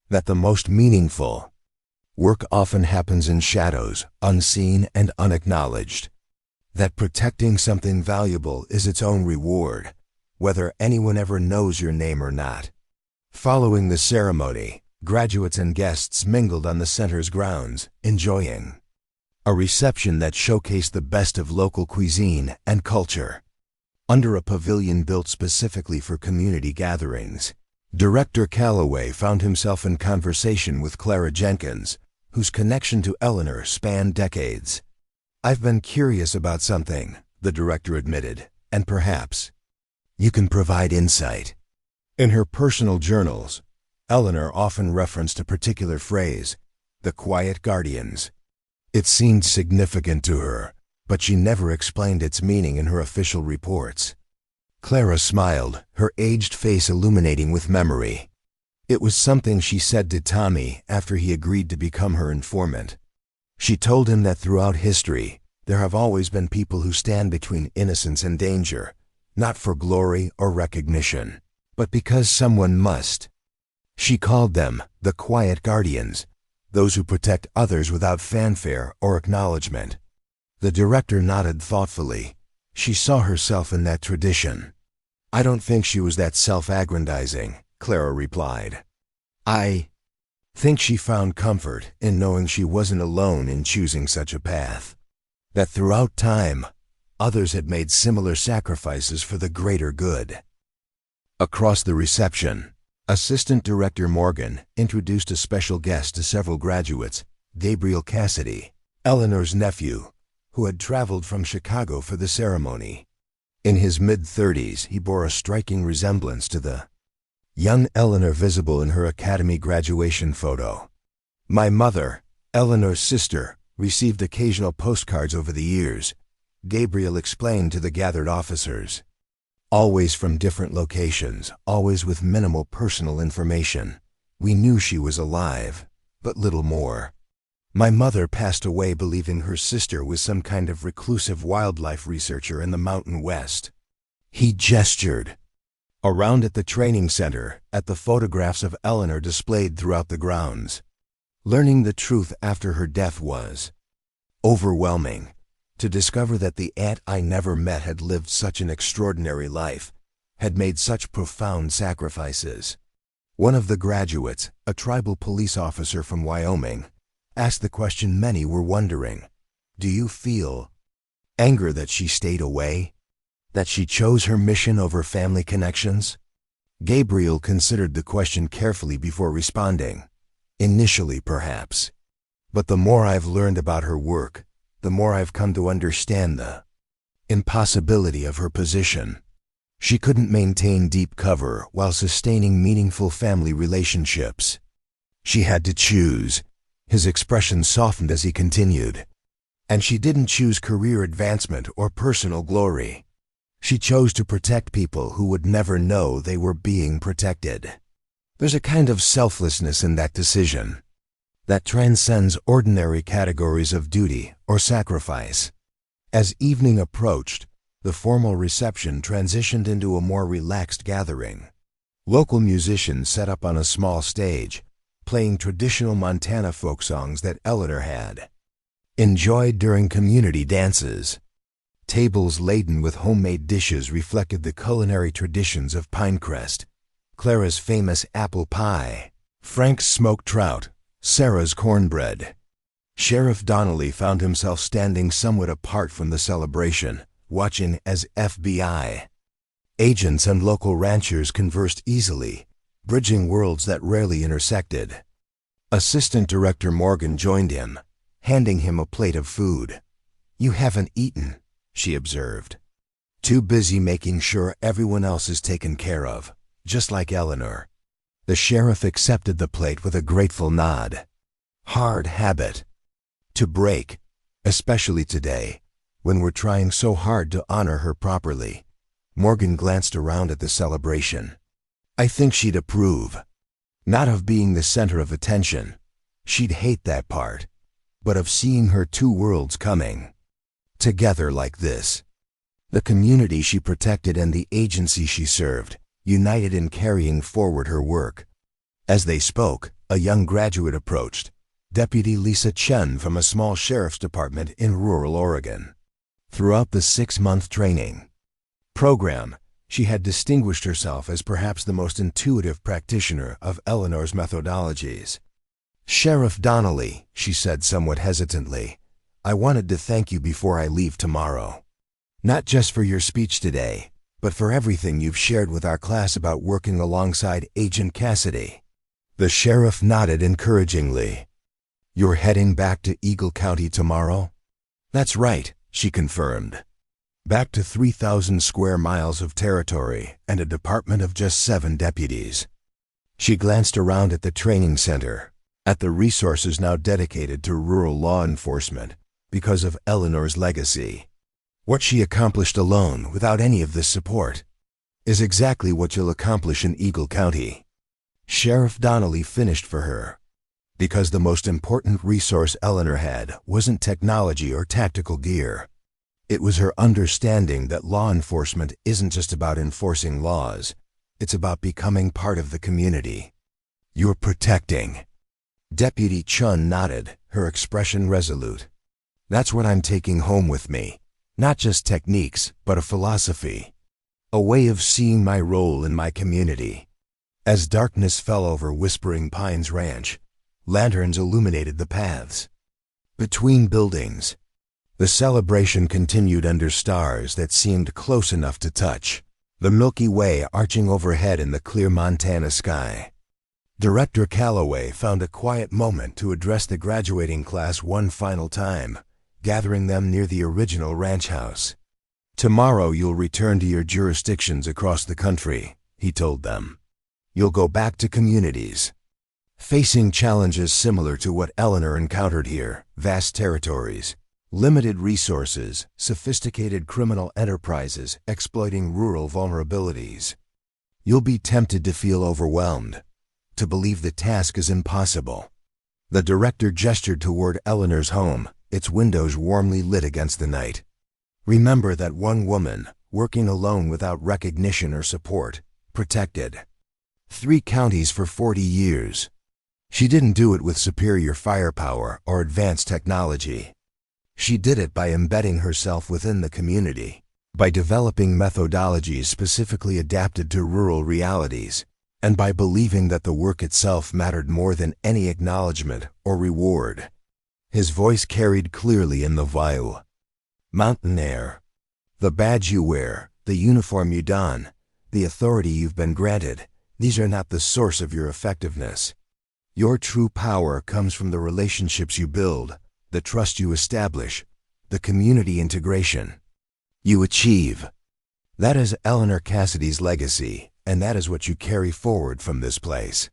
that the most meaningful work often happens in shadows, unseen and unacknowledged, that protecting something valuable is its own reward, whether anyone ever knows your name or not. Following the ceremony, graduates and guests mingled on the center's grounds, enjoying a reception that showcased the best of local cuisine and culture. Under a pavilion built specifically for community gatherings, Director Calloway found himself in conversation with Clara Jenkins, whose connection to Eleanor spanned decades. "I've been curious about something," the director admitted, "and perhaps you can provide insight." In her personal journals, Eleanor often referenced a particular phrase, "the quiet guardians." It seemed significant to her, but she never explained its meaning in her official reports. Clara smiled, her aged face illuminating with memory. It was something she said to Tommy after he agreed to become her informant. She told him that throughout history, there have always been people who stand between innocence and danger, not for glory or recognition, but because someone must. She called them the quiet guardians, those who protect others without fanfare or acknowledgement. The director nodded thoughtfully. She saw herself in that tradition. "I don't think she was that self-aggrandizing," Clara replied. "I think she found comfort in knowing she wasn't alone in choosing such a path. That throughout time, others had made similar sacrifices for the greater good." Across the reception, Assistant Director Morgan introduced a special guest to several graduates, Gabriel Cassidy, Eleanor's nephew, who had traveled from Chicago for the ceremony. In his mid-30s, he bore a striking resemblance to the young Eleanor visible in her academy graduation photo. "My mother, Eleanor's sister, received occasional postcards over the years," Gabriel explained to the gathered officers. "Always from different locations, always with minimal personal information. We knew she was alive, but little more. My mother passed away believing her sister was some kind of reclusive wildlife researcher in the Mountain West." He gestured around at the training center, at the photographs of Eleanor displayed throughout the grounds. Learning the truth after her death was overwhelming. To discover that the aunt I never met had lived such an extraordinary life, had made such profound sacrifices. One of the graduates, a tribal police officer from Wyoming, asked the question many were wondering. "Do you feel anger that she stayed away? That she chose her mission over family connections?" Gabriel considered the question carefully before responding. "Initially, perhaps. But the more I've learned about her work, the more I've come to understand the impossibility of her position. She couldn't maintain deep cover while sustaining meaningful family relationships. She had to choose." His expression softened as he continued. "And she didn't choose career advancement or personal glory. She chose to protect people who would never know they were being protected." There's a kind of selflessness in that decision that transcends ordinary categories of duty or sacrifice. As evening approached, the formal reception transitioned into a more relaxed gathering. Local musicians set up on a small stage, playing traditional Montana folk songs that Eleanor had enjoyed during community dances. Tables laden with homemade dishes reflected the culinary traditions of Pinecrest: Clara's famous apple pie, Frank's smoked trout, Sarah's cornbread. Sheriff Donnelly found himself standing somewhat apart from the celebration, watching as FBI agents and local ranchers conversed easily, bridging worlds that rarely intersected. Assistant Director Morgan joined him, handing him a plate of food. "You haven't eaten," she observed. "Too busy making sure everyone else is taken care of, just like Eleanor." The sheriff accepted the plate with a grateful nod. Hard habit to break, especially today, when we're trying so hard to honor her properly. Morgan glanced around at the celebration. I think she'd approve. Not of being the center of attention. She'd hate that part. But of seeing her two worlds coming together like this. The community she protected and the agency she served, united in carrying forward her work. As they spoke, a young graduate approached, Deputy Lisa Chen from a small sheriff's department in rural Oregon. Throughout the 6-month training program, she had distinguished herself as perhaps the most intuitive practitioner of Eleanor's methodologies. "Sheriff Donnelly," she said somewhat hesitantly, "I wanted to thank you before I leave tomorrow. Not just for your speech today, but for everything you've shared with our class about working alongside Agent Cassidy." The sheriff nodded encouragingly. "You're heading back to Eagle County tomorrow?" "That's right," she confirmed. Back to 3,000 square miles of territory and a department of just 7 deputies. She glanced around at the training center, at the resources now dedicated to rural law enforcement because of Eleanor's legacy. What she accomplished alone, without any of this support, is exactly what you'll accomplish in Eagle County. Sheriff Donnelly finished for her, because the most important resource Eleanor had wasn't technology or tactical gear. It was her understanding that law enforcement isn't just about enforcing laws, it's about becoming part of the community you're protecting. Deputy Chun nodded, her expression resolute. "That's what I'm taking home with me. Not just techniques, but a philosophy. A way of seeing my role in my community." As darkness fell over Whispering Pines Ranch, lanterns illuminated the paths between buildings. The celebration continued under stars that seemed close enough to touch, the Milky Way arching overhead in the clear Montana sky. Director Calloway found a quiet moment to address the graduating class one final time, gathering them near the original ranch house. "Tomorrow you'll return to your jurisdictions across the country," he told them. "You'll go back to communities facing challenges similar to what Eleanor encountered here: vast territories, limited resources, sophisticated criminal enterprises exploiting rural vulnerabilities. You'll be tempted to feel overwhelmed, to believe the task is impossible." The director gestured toward Eleanor's home, its windows warmly lit against the night. "Remember that one woman, working alone without recognition or support, protected 3 counties for 40 years. She didn't do it with superior firepower or advanced technology. She did it by embedding herself within the community, by developing methodologies specifically adapted to rural realities, and by believing that the work itself mattered more than any acknowledgement or reward." His voice carried clearly in the viol. "Mountain air. The badge you wear, the uniform you don, the authority you've been granted, these are not the source of your effectiveness. Your true power comes from the relationships you build, the trust you establish, the community integration you achieve. That is Eleanor Cassidy's legacy, and that is what you carry forward from this place."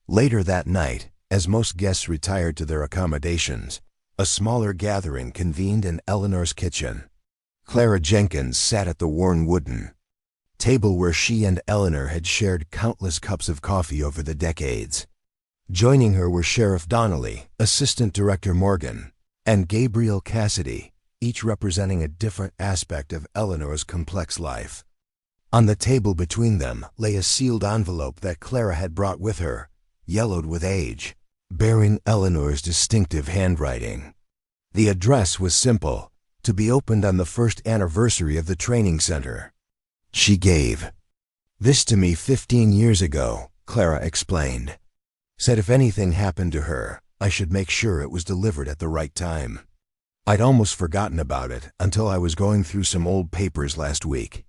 Later that night, as most guests retired to their accommodations, a smaller gathering convened in Eleanor's kitchen. Clara Jenkins sat at the worn wooden table where she and Eleanor had shared countless cups of coffee over the decades. Joining her were Sheriff Donnelly, Assistant Director Morgan, and Gabriel Cassidy, each representing a different aspect of Eleanor's complex life. On the table between them lay a sealed envelope that Clara had brought with her, yellowed with age, bearing Eleanor's distinctive handwriting. The address was simple, to be opened on the first anniversary of the training center. She gave this to me 15 years ago, Clara explained. Said if anything happened to her, I should make sure it was delivered at the right time. I'd almost forgotten about it until I was going through some old papers last week.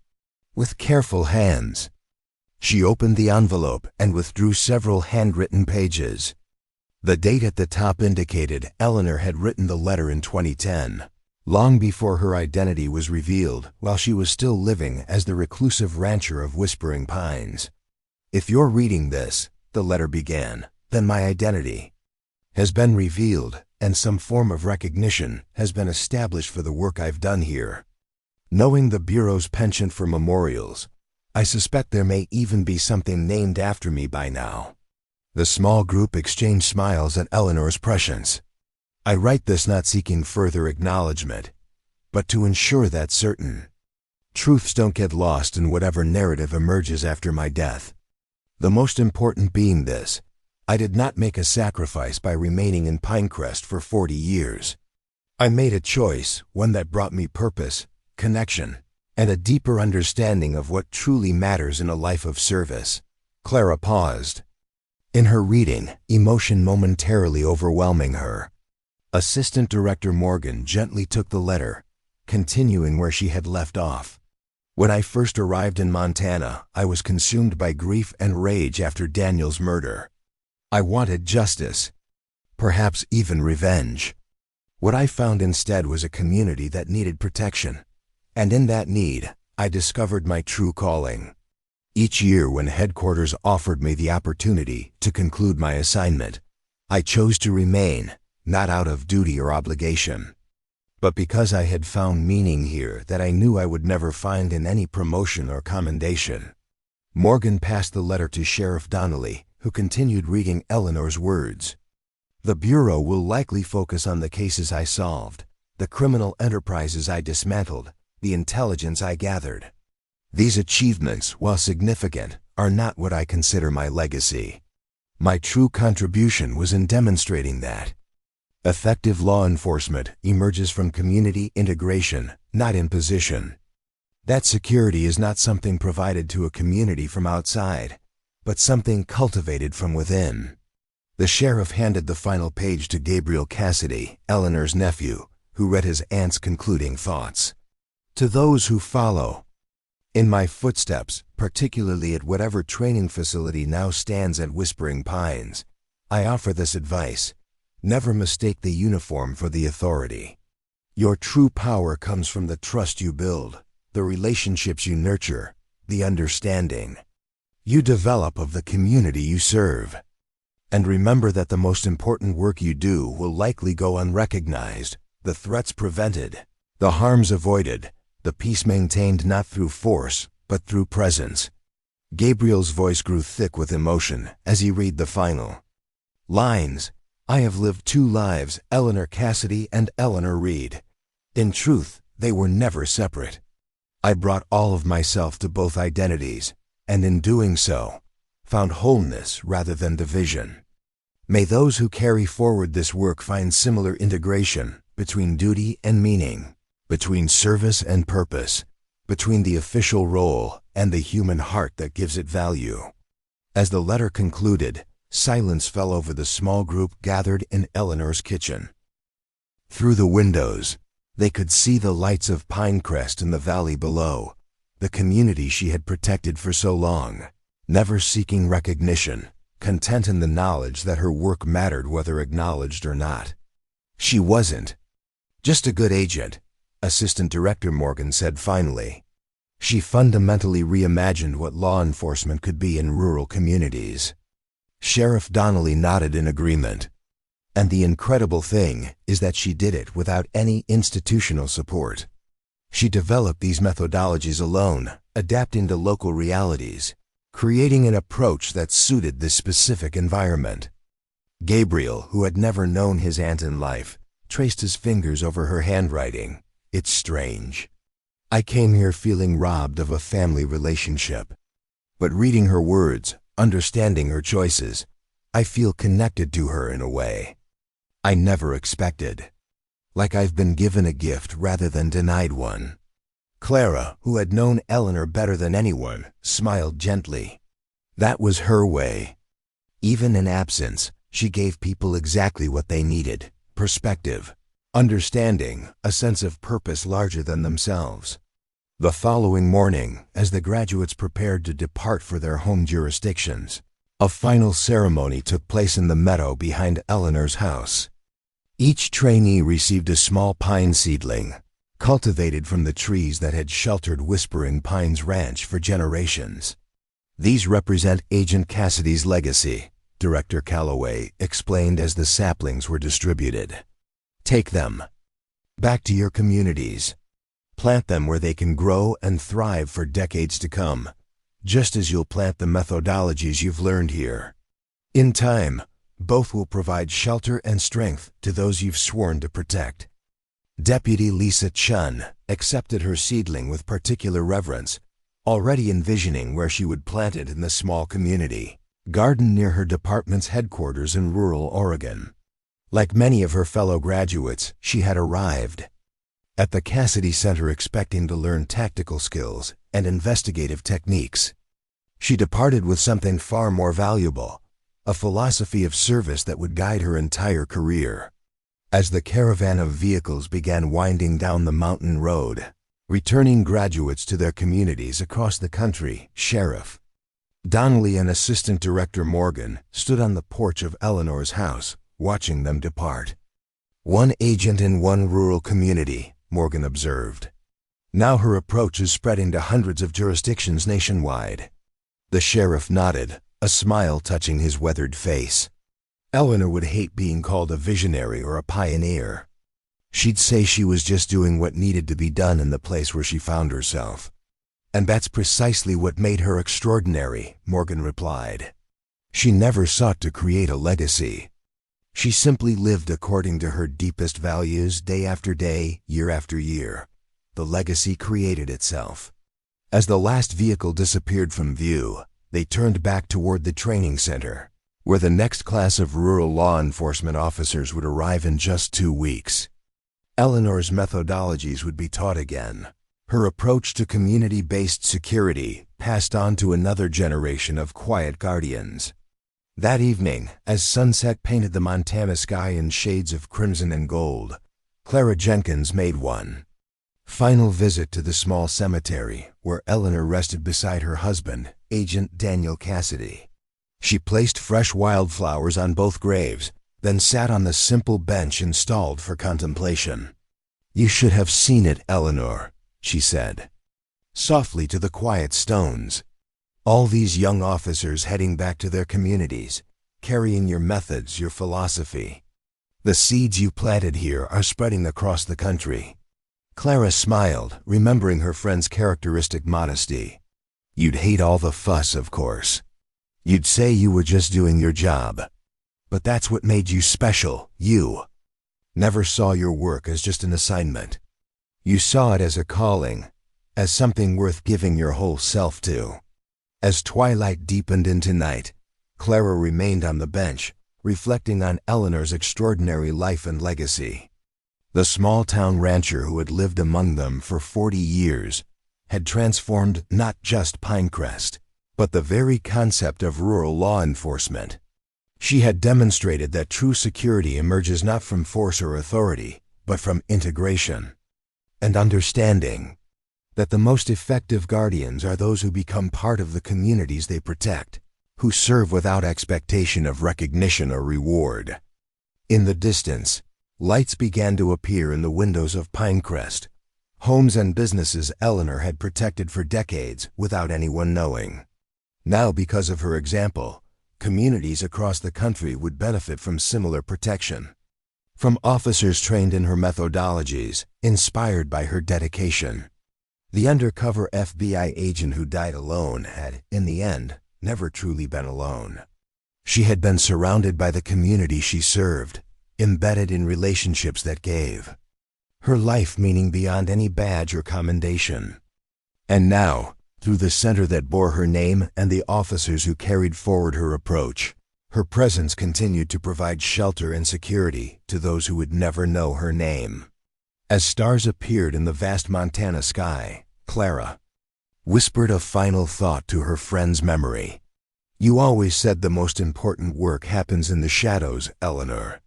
With careful hands, she opened the envelope and withdrew several handwritten pages. The date at the top indicated Eleanor had written the letter in 2010, long before her identity was revealed while she was still living as the reclusive rancher of Whispering Pines. If you're reading this, the letter began, then my identity has been revealed and some form of recognition has been established for the work I've done here. Knowing the Bureau's penchant for memorials, I suspect there may even be something named after me by now. The small group exchanged smiles at Eleanor's prescience. I write this not seeking further acknowledgement, but to ensure that certain truths don't get lost in whatever narrative emerges after my death. The most important being this: I did not make a sacrifice by remaining in Pinecrest for 40 years. I made a choice, one that brought me purpose, connection, and a deeper understanding of what truly matters in a life of service. Clara paused. In her reading, emotion momentarily overwhelming her. Assistant Director Morgan gently took the letter, continuing where she had left off. When I first arrived in Montana, I was consumed by grief and rage after Daniel's murder. I wanted justice, perhaps even revenge. What I found instead was a community that needed protection. And in that need, I discovered my true calling. Each year when headquarters offered me the opportunity to conclude my assignment, I chose to remain, not out of duty or obligation, but because I had found meaning here that I knew I would never find in any promotion or commendation. Morgan passed the letter to Sheriff Donnelly, who continued reading Eleanor's words. The Bureau will likely focus on the cases I solved, the criminal enterprises I dismantled, the intelligence I gathered. These achievements, while significant, are not what I consider my legacy. My true contribution was in demonstrating that effective law enforcement emerges from community integration, not imposition. That security is not something provided to a community from outside, but something cultivated from within. The sheriff handed the final page to Gabriel Cassidy, Eleanor's nephew, who read his aunt's concluding thoughts. To those who follow in my footsteps, particularly at whatever training facility now stands at Whispering Pines, I offer this advice: never mistake the uniform for the authority. Your true power comes from the trust you build, the relationships you nurture, the understanding you develop of the community you serve. And remember that the most important work you do will likely go unrecognized, the threats prevented, the harms avoided, the peace maintained not through force, but through presence. Gabriel's voice grew thick with emotion as he read the final lines. I have lived two lives, Eleanor Cassidy and Eleanor Reed. In truth, they were never separate. I brought all of myself to both identities, and in doing so, found wholeness rather than division. May those who carry forward this work find similar integration between duty and meaning, between service and purpose, between the official role and the human heart that gives it value. As the letter concluded, silence fell over the small group gathered in Eleanor's kitchen. Through the windows, they could see the lights of Pinecrest in the valley below, the community she had protected for so long, never seeking recognition, content in the knowledge that her work mattered whether acknowledged or not. She wasn't just a good agent, Assistant Director Morgan said finally. She fundamentally reimagined what law enforcement could be in rural communities. Sheriff Donnelly nodded in agreement. And the incredible thing is that she did it without any institutional support. She developed these methodologies alone, adapting to local realities, creating an approach that suited this specific environment. Gabriel, who had never known his aunt in life, traced his fingers over her handwriting. It's strange. I came here feeling robbed of a family relationship. But reading her words, understanding her choices, I feel connected to her in a way I never expected. Like I've been given a gift rather than denied one. Clara, who had known Eleanor better than anyone, smiled gently. That was her way. Even in absence, she gave people exactly what they needed: perspective, understanding, a sense of purpose larger than themselves. The following morning, as the graduates prepared to depart for their home jurisdictions, a final ceremony took place in the meadow behind Eleanor's house. Each trainee received a small pine seedling, cultivated from the trees that had sheltered Whispering Pines Ranch for generations. These represent Agent Cassidy's legacy, Director Calloway explained as the saplings were distributed. Take them back to your communities. Plant them where they can grow and thrive for decades to come, just as you'll plant the methodologies you've learned here. In time, both will provide shelter and strength to those you've sworn to protect. Deputy Lisa Chun accepted her seedling with particular reverence, already envisioning where she would plant it in the small community garden near her department's headquarters in rural Oregon. Like many of her fellow graduates, she had arrived at the Cassidy Center expecting to learn tactical skills and investigative techniques. She departed with something far more valuable: a philosophy of service that would guide her entire career. As the caravan of vehicles began winding down the mountain road, returning graduates to their communities across the country, Sheriff Donnelly and Assistant Director Morgan stood on the porch of Eleanor's house, watching them depart. One agent in one rural community, Morgan observed. Now her approach is spreading to hundreds of jurisdictions nationwide. The sheriff nodded, a smile touching his weathered face. Eleanor would hate being called a visionary or a pioneer. She'd say she was just doing what needed to be done in the place where she found herself. And that's precisely what made her extraordinary, Morgan replied. She never sought to create a legacy. She simply lived according to her deepest values day after day, year after year. The legacy created itself. As the last vehicle disappeared from view, they turned back toward the training center, where the next class of rural law enforcement officers would arrive in just 2 weeks. Eleanor's methodologies would be taught again. Her approach to community-based security passed on to another generation of quiet guardians. That evening, as sunset painted the Montana sky in shades of crimson and gold, Clara Jenkins made one final visit to the small cemetery where Eleanor rested beside her husband, Agent Daniel Cassidy. She placed fresh wildflowers on both graves, then sat on the simple bench installed for contemplation. "You should have seen it, Eleanor," she said, softly to the quiet stones. "All these young officers heading back to their communities, carrying your methods, your philosophy. The seeds you planted here are spreading across the country." Clara smiled, remembering her friend's characteristic modesty. "You'd hate all the fuss, of course. You'd say you were just doing your job. But that's what made you special. You never saw your work as just an assignment. You saw it as a calling, as something worth giving your whole self to." As twilight deepened into night, Clara remained on the bench, reflecting on Eleanor's extraordinary life and legacy. The small-town rancher who had lived among them for 40 years had transformed not just Pinecrest, but the very concept of rural law enforcement. She had demonstrated that true security emerges not from force or authority, but from integration and understanding. That the most effective guardians are those who become part of the communities they protect, who serve without expectation of recognition or reward. In the distance, lights began to appear in the windows of Pinecrest, homes and businesses Eleanor had protected for decades without anyone knowing. Now, because of her example, communities across the country would benefit from similar protection. from officers trained in her methodologies, inspired by her dedication. The undercover FBI agent who died alone had, in the end, never truly been alone. She had been surrounded by the community she served, embedded in relationships that gave her life meaning beyond any badge or commendation. And now, through the center that bore her name and the officers who carried forward her approach, her presence continued to provide shelter and security to those who would never know her name. As stars appeared in the vast Montana sky, Clara whispered a final thought to her friend's memory. "You always said the most important work happens in the shadows, Eleanor.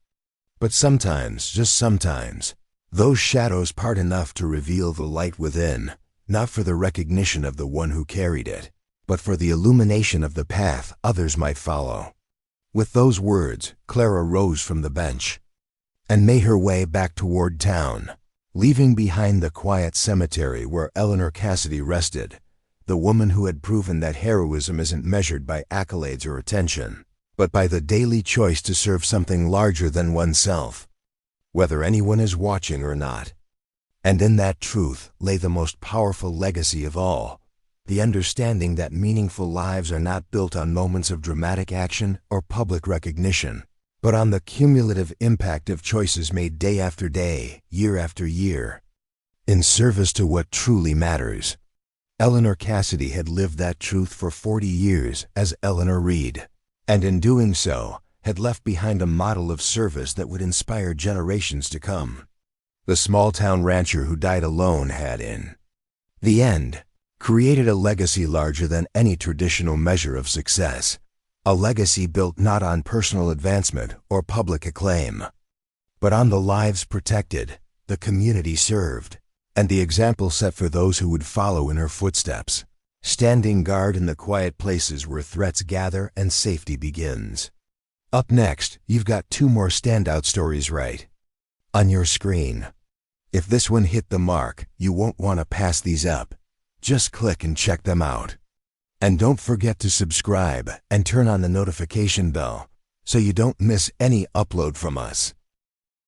But sometimes, just sometimes, those shadows part enough to reveal the light within, not for the recognition of the one who carried it, but for the illumination of the path others might follow." With those words, Clara rose from the bench and made her way back toward town, leaving behind the quiet cemetery where Eleanor Cassidy rested, the woman who had proven that heroism isn't measured by accolades or attention, but by the daily choice to serve something larger than oneself, whether anyone is watching or not. And in that truth lay the most powerful legacy of all, the understanding that meaningful lives are not built on moments of dramatic action or public recognition, but on the cumulative impact of choices made day after day, year after year, in service to what truly matters. Eleanor Cassidy had lived that truth for 40 years as Eleanor Reed, and in doing so, had left behind a model of service that would inspire generations to come. The small-town rancher who died alone had, in the end, created a legacy larger than any traditional measure of success, a legacy built not on personal advancement or public acclaim, but on the lives protected, the community served, and the example set for those who would follow in her footsteps, standing guard in the quiet places where threats gather and safety begins. Up next, you've got 2 more standout stories right on your screen. If this one hit the mark, you won't want to pass these up. Just click and check them out. And don't forget to subscribe and turn on the notification bell so you don't miss any upload from us.